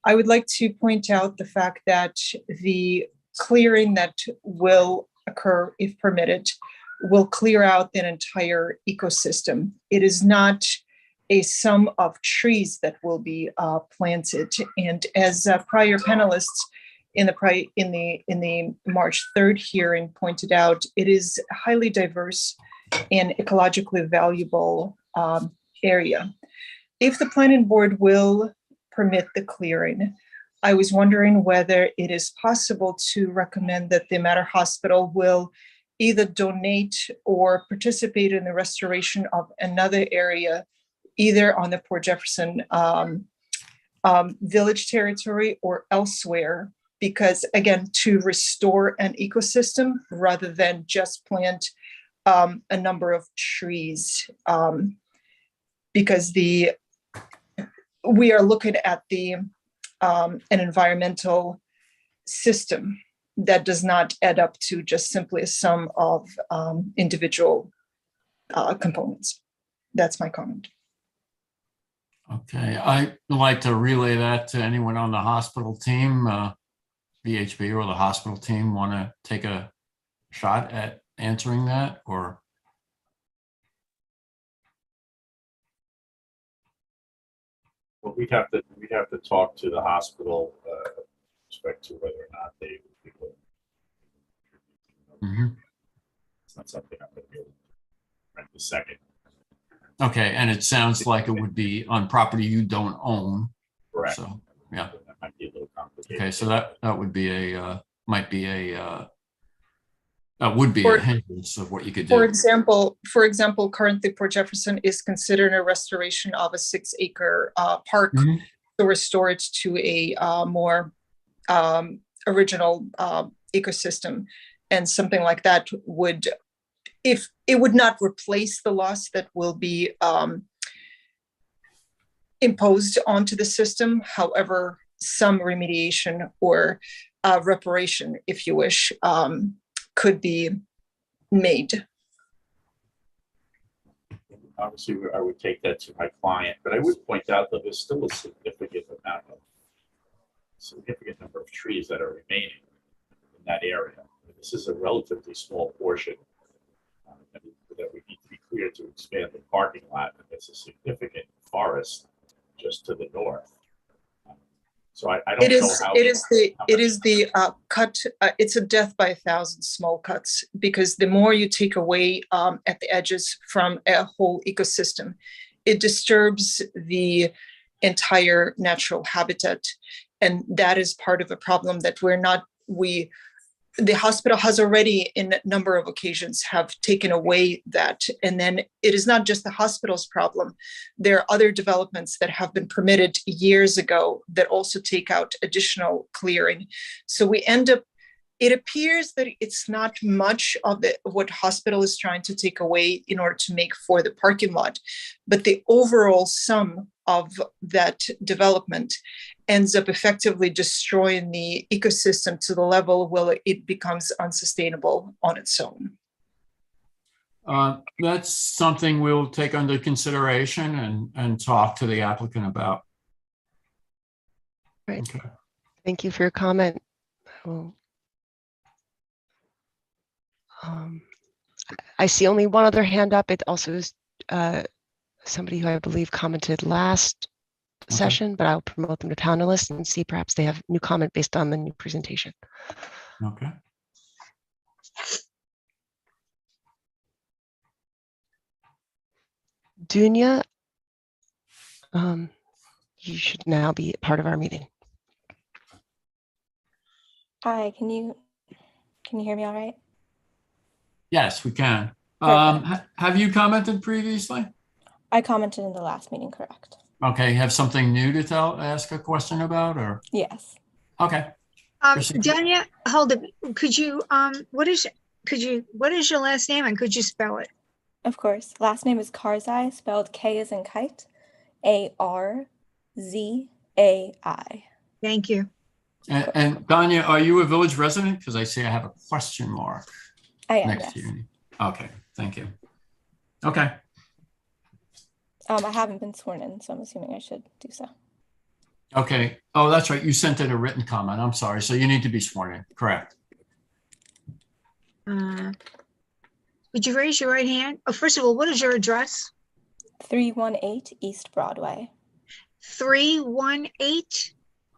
I would like to point out the fact that the clearing that will occur, if permitted, will clear out an entire ecosystem. It is not a sum of trees that will be planted. And as prior panelists in the March 3rd hearing pointed out, it is a highly diverse and ecologically valuable area. If the planning board will permit the clearing, I was wondering whether it is possible to recommend that the Mater Hospital will either donate or participate in the restoration of another area, either on the Port Jefferson village territory or elsewhere, because again, to restore an ecosystem rather than just plant a number of trees, because we are looking at an environmental system that does not add up to just simply a sum of individual components. That's my comment. Okay, I'd like to relay that to anyone on the hospital team, VHB or the hospital team. Want to take a shot at answering that, or? Well, we'd have to talk to the hospital with respect to whether or not they would. It's not something I'm going to be able to right this second. Okay, and it sounds like it would be on property you don't own. Correct. So, yeah. That might be a little complicated. Okay, so that would be might be a would be a hindrance of what you could do. For example, currently Port Jefferson is considering a restoration of a 6-acre park to restore it to a more original ecosystem, and something like that would, if it would not replace the loss that will be imposed onto the system. However, some remediation or reparation, if you wish, could be made. Obviously, I would take that to my client, but I would point out that there's still a significant number of trees that are remaining in that area. This is a relatively small portion that we need to be clear to expand the parking lot. And it's a significant forest just to the north. So I don't know how. It is the cut. It's a death by 1,000 small cuts, because the more you take away at the edges from a whole ecosystem, it disturbs the entire natural habitat, and that is part of a problem that the hospital has already, in a number of occasions, have taken away that. And then it is not just the hospital's problem. There are other developments that have been permitted years ago that also take out additional clearing. So we end up, it appears that it's not much of what hospital is trying to take away in order to make for the parking lot, but the overall sum of that development ends up effectively destroying the ecosystem to the level where it becomes unsustainable on its own. That's something we'll take under consideration and talk to the applicant about. Right. Okay. Thank you for your comment. I see only one other hand up. It also is somebody who I believe commented last session, but I'll promote them to panelists and see perhaps they have new comment based on the new presentation. Okay. Dunya, you should now be part of our meeting. Hi, can you hear me all right? Yes, we can. Have you commented previously? I commented in the last meeting, correct? Okay, have something new to ask a question about, or? Yes. Okay. Danya, hold it. Could you, what is your last name, and could you spell it? Of course. Last name is Karzai, spelled K as in kite, A-R-Z-A-I. Thank you. And Danya, are you a village resident? Because I see I have a question mark next to you. Okay, thank you. Okay. I haven't been sworn in, so I'm assuming I should do so. Okay. Oh, that's right. You sent in a written comment. I'm sorry. So you need to be sworn in. Correct. Would you raise your right hand? Oh, first of all, what is your address? 318 East Broadway. 318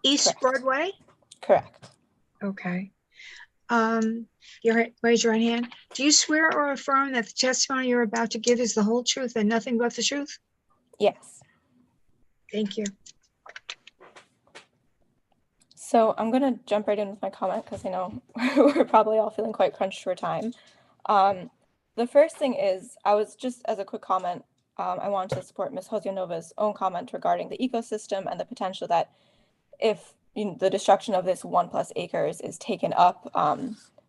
East Correct. Broadway? Correct. Okay. Raise your right hand. Do you swear or affirm that the testimony you're about to give is the whole truth and nothing but the truth? Yes. Thank you. So I'm going to jump right in with my comment because I know we're probably all feeling quite crunched for time. The first thing is, I was just, as a quick comment, I want to support Ms. Hosianova's own comment regarding the ecosystem and the potential that if the destruction of this 1+ acres is taken up,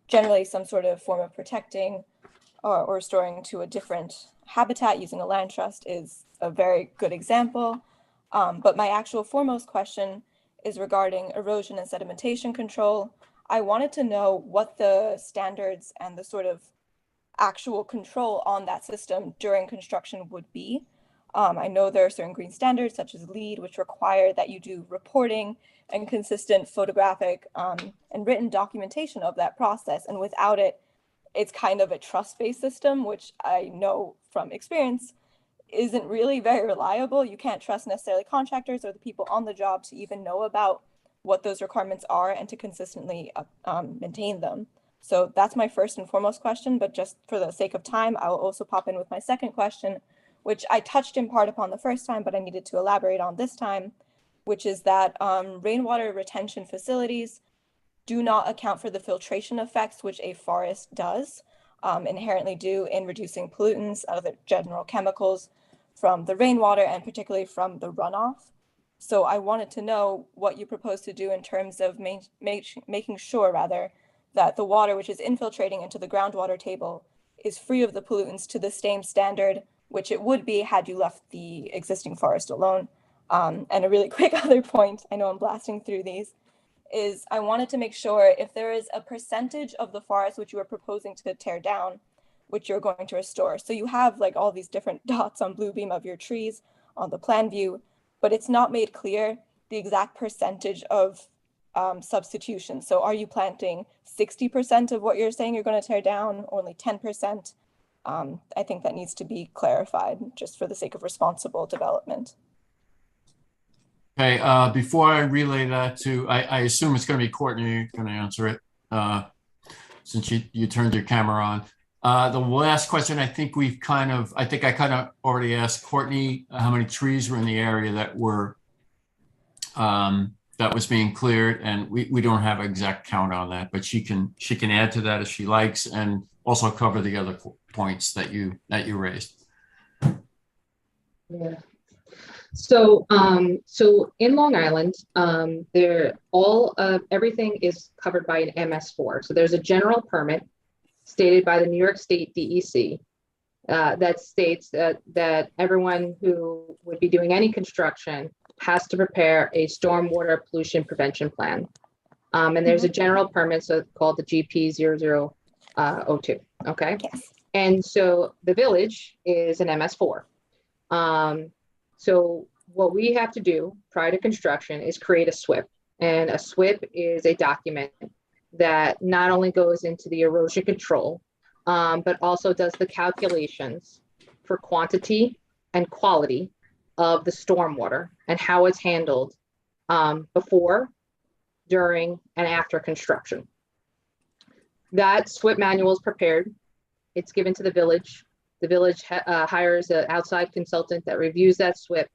generally some sort of form of protecting or restoring to a different habitat using a land trust is a very good example. But my actual foremost question is regarding erosion and sedimentation control. I wanted to know what the standards and the sort of actual control on that system during construction would be. I know there are certain green standards such as LEED, which require that you do reporting and consistent photographic and written documentation of that process. And without it, it's kind of a trust-based system, which I know from experience isn't really very reliable. You can't trust necessarily contractors or the people on the job to even know about what those requirements are and to consistently maintain them. So that's my first and foremost question, but just for the sake of time, I will also pop in with my second question, which I touched in part upon the first time, but I needed to elaborate on this time, which is that rainwater retention facilities do not account for the filtration effects, which a forest does inherently do in reducing pollutants, other general chemicals from the rainwater and particularly from the runoff. So I wanted to know what you propose to do in terms of making sure that the water which is infiltrating into the groundwater table is free of the pollutants to the same standard, which it would be had you left the existing forest alone. And a really quick other point, I know I'm blasting through these, is I wanted to make sure if there is a percentage of the forest which you are proposing to tear down, which you're going to restore. So you have like all these different dots on Bluebeam of your trees on the plan view, but it's not made clear the exact percentage of substitution. So are you planting 60% of what you're saying you're going to tear down, only 10%? I think that needs to be clarified just for the sake of responsible development. Okay, before I relay that to, I assume it's going to be Courtney going to answer it since you turned your camera on. The last question, I think I kind of already asked Courtney how many trees were in the area that were that was being cleared, and we don't have an exact count on that, but she can add to that if she likes, and also cover the other points that you raised. Yeah. So in Long Island, everything is covered by an MS4. So there's a general permit stated by the New York State DEC that states that everyone who would be doing any construction has to prepare a stormwater pollution prevention plan. And there's a general permit called the GP0002. Okay. Yes. And so the village is an MS4. So what we have to do prior to construction is create a SWIP. And a SWIP is a document that not only goes into the erosion control, but also does the calculations for quantity and quality of the stormwater and how it's handled before, during, and after construction. That SWIP manual is prepared. It's given to the village. The village hires an outside consultant that reviews that SWIP.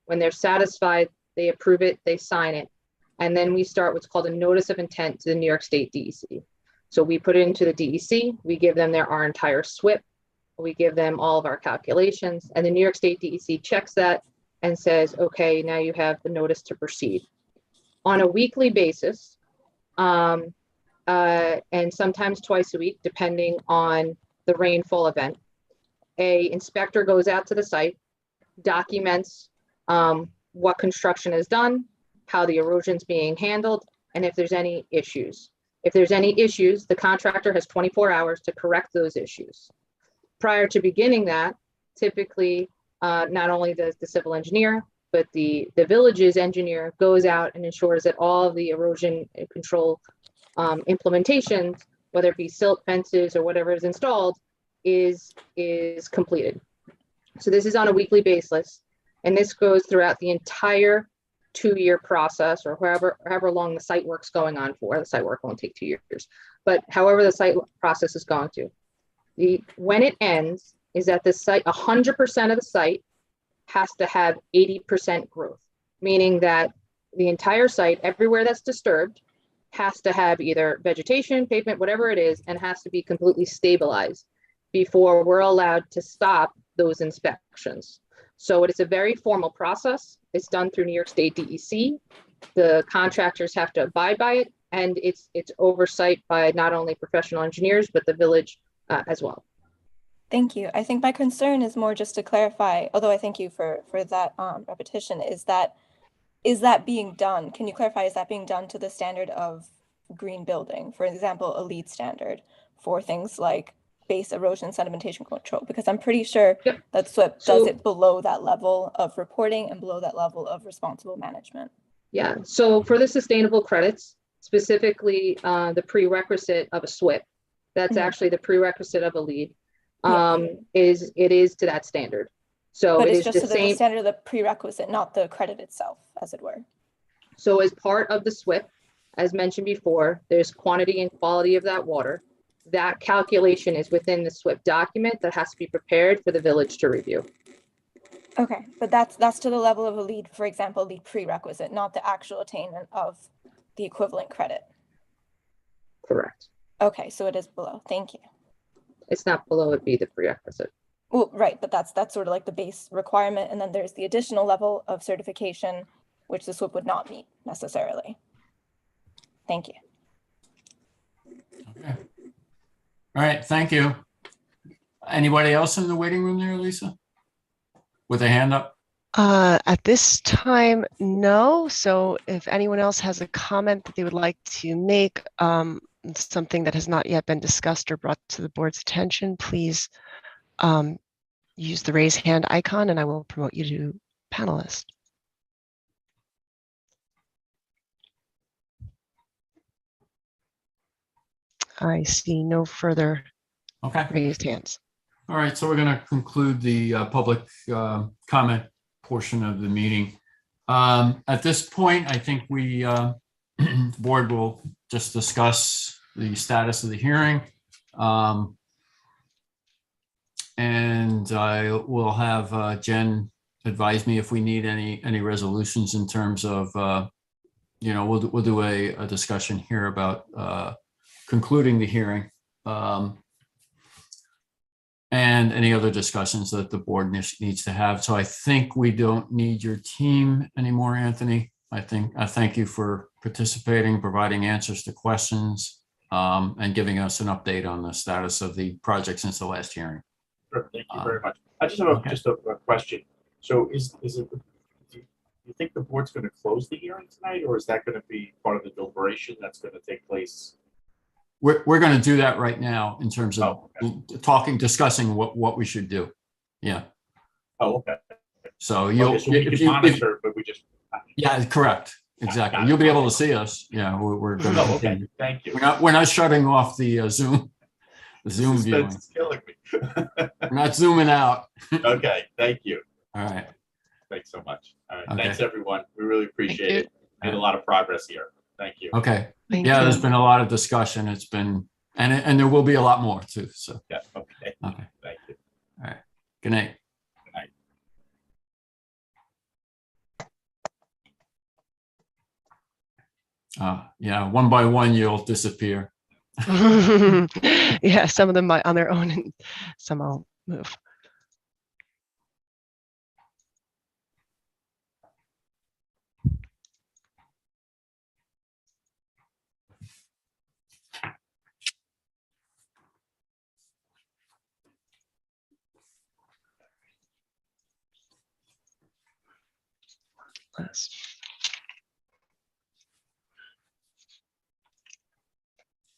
When they're satisfied, they approve it, they sign it. And then we start what's called a notice of intent to the New York State DEC. So we put it into the DEC, we give them our entire SWIP, we give them all of our calculations, and the New York State DEC checks that and says, okay, now you have the notice to proceed. On a weekly basis, and sometimes twice a week, depending on the rainfall event, an inspector goes out to the site, documents what construction is done, how the erosion is being handled, and if there's any issues. If there's any issues, the contractor has 24 hours to correct those issues. Prior to beginning that, typically, not only does the civil engineer, but the village's engineer goes out and ensures that all of the erosion control implementations, whether it be silt fences or whatever is installed, is completed. So this is on a weekly basis, and this goes throughout the entire 2-year process, or however long the site work's going on for. The site work won't take 2 years, but however the site process is going to. When it ends is that the site, 100% of the site has to have 80% growth, meaning that the entire site, everywhere that's disturbed, has to have either vegetation, pavement, whatever it is, and has to be completely stabilized before we're allowed to stop those inspections. So it is a very formal process. It's done through New York State DEC. The contractors have to abide by it, and it's oversight by not only professional engineers, but the village as well. Thank you. I think my concern is more just to clarify, although I thank you for that repetition, is that being done? Can you clarify, is that being done to the standard of green building? For example, a LEED standard for things like base erosion sedimentation control, because I'm pretty sure that SWIP does it below that level of reporting and below that level of responsible management. Yeah. So for the sustainable credits, specifically the prerequisite of a SWIP, that's actually the prerequisite of a LEED, is to that standard. So but it it's is just the to same the standard of the prerequisite, not the credit itself, as it were. So as part of the SWIP, as mentioned before, there's quantity and quality of that water. That calculation is within the SWIP document that has to be prepared for the village to review. Okay, but that's to the level of a LEED, for example, LEED prerequisite, not the actual attainment of the equivalent credit. Correct. Okay, so it is below. Thank you. It's not below, it'd be the prerequisite. Well, right, but that's sort of like the base requirement, and then there's the additional level of certification, which the SWIP would not meet necessarily. Thank you. Okay. All right, thank you. Anybody else in the waiting room there, Lisa? With a hand up? At this time, no. So if anyone else has a comment that they would like to make, something that has not yet been discussed or brought to the board's attention, please use the raise hand icon and I will promote you to panelist. I see no further raised hands. All right, so we're going to conclude the public comment portion of the meeting. At this point, I think the board will just discuss the status of the hearing. And I will have Jen advise me if we need any resolutions in terms of, we'll do a discussion here about concluding the hearing. And any other discussions that the board needs to have. So I think we don't need your team anymore, Anthony. I thank you for participating, providing answers to questions, and giving us an update on the status of the project since the last hearing. Sure, thank you very much. I just have just a question. So is it, do you think the board's going to close the hearing tonight, or is that going to be part of the deliberation that's going to take place? We're going to do that right now in terms of discussing what we should do. Yeah. Oh, okay. So we can monitor, but we just. Yeah, correct. Exactly. You'll be able to see us. Yeah, we're going to. Oh, okay. Thank you. We're not shutting off the Zoom. The Zoom viewing. It's killing me. We're not zooming out. Okay. Thank you. All right. Thanks so much. All right. Okay. Thanks, everyone. We really appreciate it. Made a lot of progress here. Thank you. Okay. Thank yeah, you. There's been a lot of discussion. It's been, and there will be a lot more too. So. Yeah. Okay. Okay. Thank you. All right. Good night. Good night. Yeah, one by one you'll disappear. Yeah, some of them on their own and some I'll move.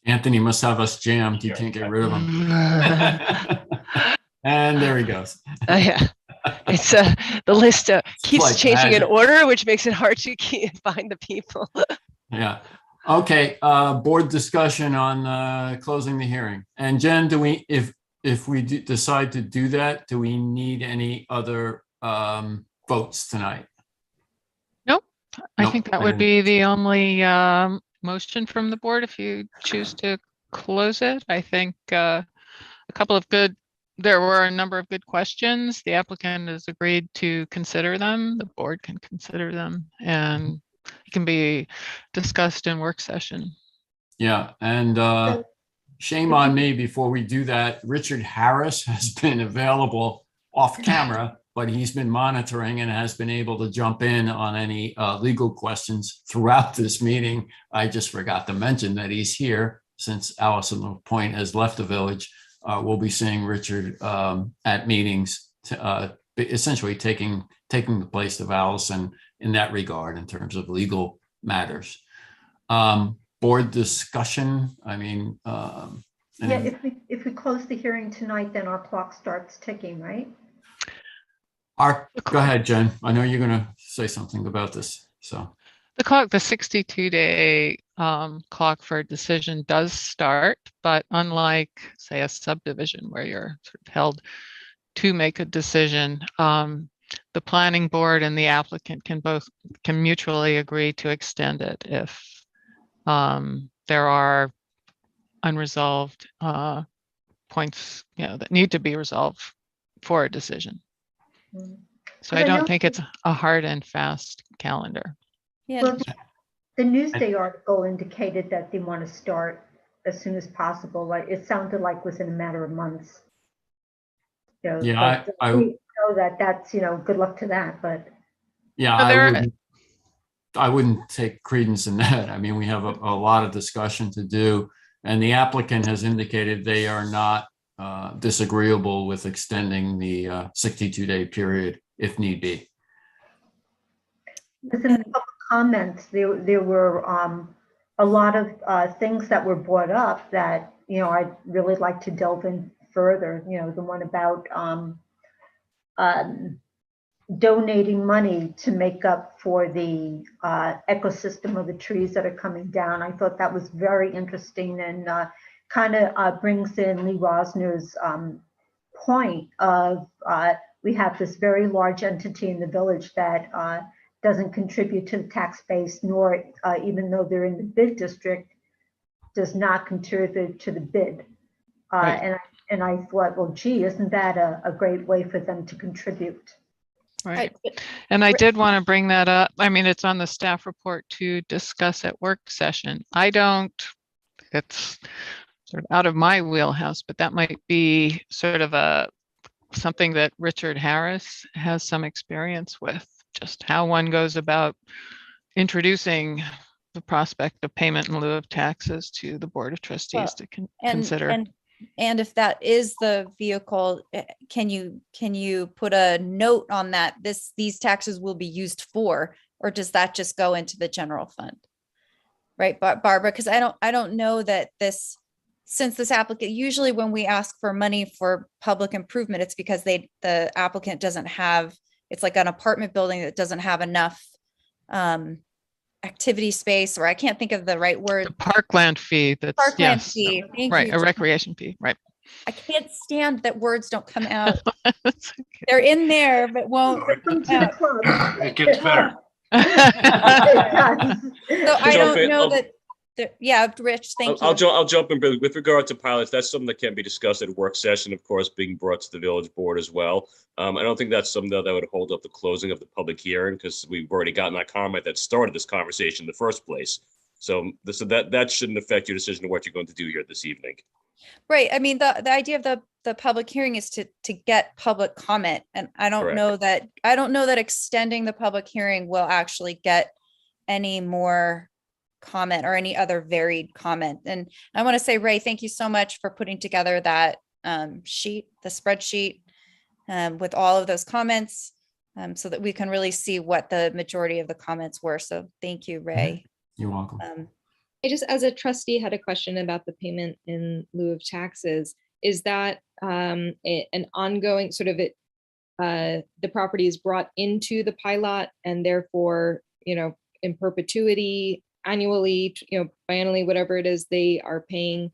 Anthony must have us jammed. You can't get rid of him. And there he goes. Yeah, it's the list keeps like changing magic. in order, which makes it hard to find the people. Yeah. Okay. Board discussion on closing the hearing. And Jen, do we, if we decide to do that, do we need any other votes tonight? Nope. I Nope. think that would be the only motion from the board if you choose to close it. I think there were a number of good questions. The applicant has agreed to consider them. The board can consider them and it can be discussed in work session. Yeah, and shame on me, before we do that, Richard Harris has been available off camera, but he's been monitoring and has been able to jump in on any legal questions throughout this meeting. I just forgot to mention that he's here since Allison LaPointe has left the village. We'll be seeing Richard at meetings, essentially taking the place of Allison in that regard in terms of legal matters. Board discussion, I mean. Yeah, if we close the hearing tonight, then our clock starts ticking, right? Go ahead, Jen. I know you're going to say something about this, so. The 62-day clock for a decision does start, but unlike, say, a subdivision where you're sort of held to make a decision, the planning board and the applicant can mutually agree to extend it if there are unresolved points, that need to be resolved for a decision. So I don't think it's a hard and fast calendar. Yeah. Well, the Newsday article indicated that they want to start as soon as possible. Like it sounded like within a matter of months. Yeah, I know that's good luck to that, but yeah, I wouldn't take credence in that. I mean, we have a lot of discussion to do, and the applicant has indicated they are not disagreeable with extending the 62-day period if need be. Within the public comments, there were a lot of things that were brought up that I'd really like to delve in further. The one about donating money to make up for the ecosystem of the trees that are coming down. I thought that was very interesting and kind of brings in Lee Rosner's point of we have this very large entity in the village that doesn't contribute to the tax base, nor even though they're in the bid district, does not contribute to the bid. Right. And I thought, well, gee, isn't that a great way for them to contribute? Right. And I did want to bring that up. I mean, it's on the staff report to discuss at work session. It's sort of out of my wheelhouse, but that might be sort of something that Richard Harris has some experience with, just how one goes about introducing the prospect of payment in lieu of taxes to the Board of Trustees to consider. And if that is the vehicle, can you put a note on that these taxes will be used for, or does that just go into the general fund? Right, Barbara, because I don't know that since this applicant, usually when we ask for money for public improvement, it's because the applicant doesn't have, it's like an apartment building that doesn't have enough activity space, or I can't think of the right word. The parkland fee. Parkland fee. Thank right, you. A recreation fee. Right. I can't stand that words don't come out. They're in there, but won't. It gets better. So I don't know that. Yeah, Rich, thank you. I'll jump in with regard to pilots. That's something that can be discussed at work session, of course, being brought to the village board as well. I don't think that's something that would hold up the closing of the public hearing, because we've already gotten that comment that started this conversation in the first place. So that shouldn't affect your decision of what you're going to do here this evening. Right. I mean, the idea of the public hearing is to get public comment, and I don't know that extending the public hearing will actually get any more comment or any other varied comment. And I want to say, Ray, thank you so much for putting together that sheet, the spreadsheet with all of those comments, so that we can really see what the majority of the comments were. So thank you, Ray. You're welcome. I just, as a trustee, had a question about the payment in lieu of taxes. Is that an ongoing sort of the property is brought into the pilot and therefore, in perpetuity, annually, biannually, whatever it is, they are paying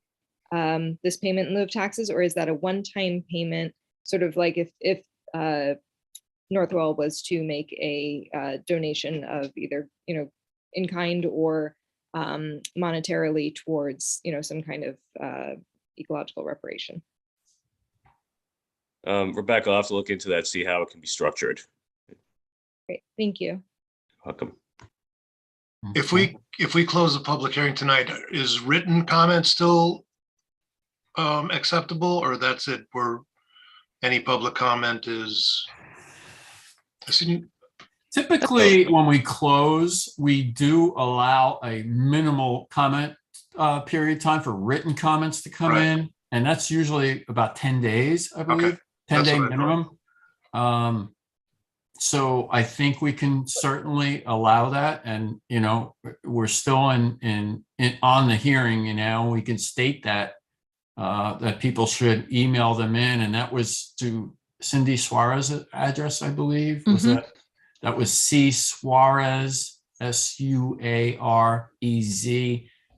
this payment in lieu of taxes? Or is that a one-time payment, sort of like if Northwell was to make a donation of either, in kind or monetarily towards, some kind of ecological reparation? Rebecca, I'll have to look into that, see how it can be structured. Great, thank you. Welcome. If we close the public hearing tonight, is written comment still acceptable, or that's it? Where any public comment is? Typically, when we close, we do allow a minimal comment period time for written comments to come in. And that's usually about 10 days, I believe, 10-day minimum. So I think we can certainly allow that. And, you know, we're still on the hearing, you know, we can state that that people should email them in. And that was to Cindy Suarez address, I believe. Was that was C Suarez, SUAREZ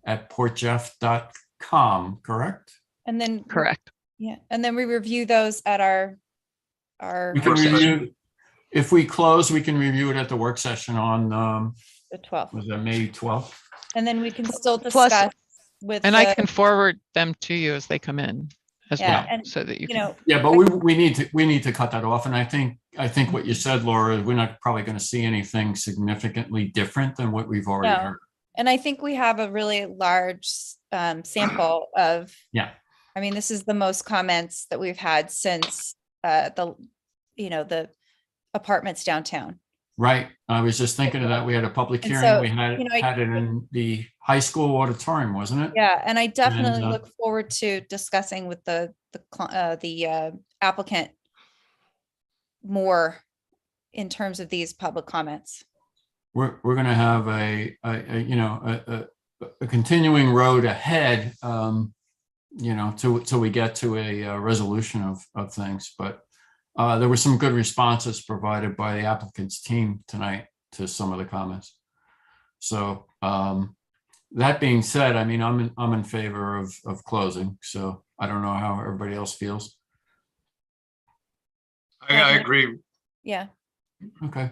@portjeff.com, correct? And then Correct. Yeah, and then we review those at our We can review, if we close, we can review it at the work session on the 12th. Was that May 12th? And then we can still discuss with. And I can forward them to you as they come in as well, and, so that you know. Yeah, but we need to cut that off. And I think what you said, Laura, we're not probably going to see anything significantly different than what we've already heard. And I think we have a really large sample of. Yeah. I mean, this is the most comments that we've had since the apartments downtown. Right. I was just thinking of that. We had a public And hearing. so, We had it in the high school auditorium, wasn't it? Yeah, and I definitely look forward to discussing with the applicant more in terms of these public comments. We're going to have a continuing road ahead. Till we get to a resolution of things. But there were some good responses provided by the applicant's team tonight to some of the comments. So that being said, I mean, I'm in favor of closing. So I don't know how everybody else feels. I agree. Yeah. Okay.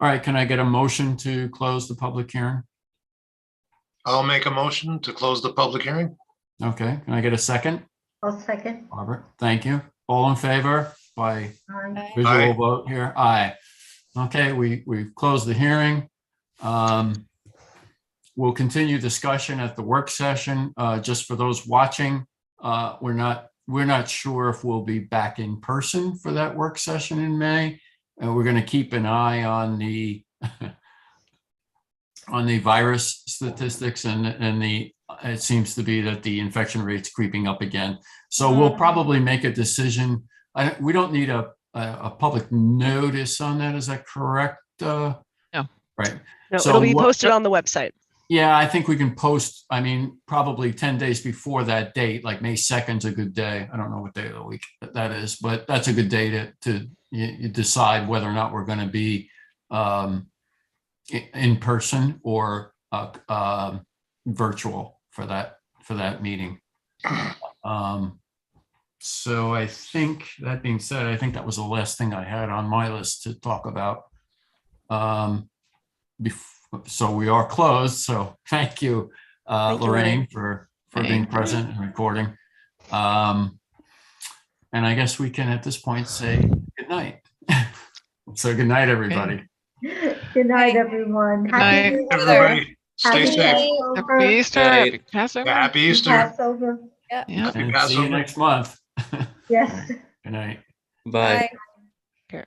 All right. Can I get a motion to close the public hearing? I'll make a motion to close the public hearing. Okay, can I get a second? I'll second. Robert, thank you. All in favor by Aye. visual vote here? Aye. Okay, we've closed the hearing. We'll continue discussion at the work session. Just for those watching, we're not sure if we'll be back in person for that work session in May. And we're going to keep an eye on the virus statistics and it seems to be that the infection rate's creeping up again. So we'll probably make a decision. We don't need a public notice on that. Is that correct? No. Right. No, it'll be posted on the website. Yeah, I think we can post, I mean, probably 10 days before that date, like May 2nd's a good day. I don't know what day of the week that is, but that's a good day to you decide whether or not we're going to be in person or virtual for that meeing. So I think, that being said, I think that was the last thing I had on my list to talk about. So we are closed. So thank you, Lorraine, for being present and recording. And I guess we can at this point say good night. So good night, everybody. Good night, everyone. Happy New Year. Everybody, stay safe. Passover. Happy Easter. Happy Passover. Happy Easter. Passover. Yeah. Yeah. Happy And see you Passover. next month. Yes. Good night. Bye. Bye.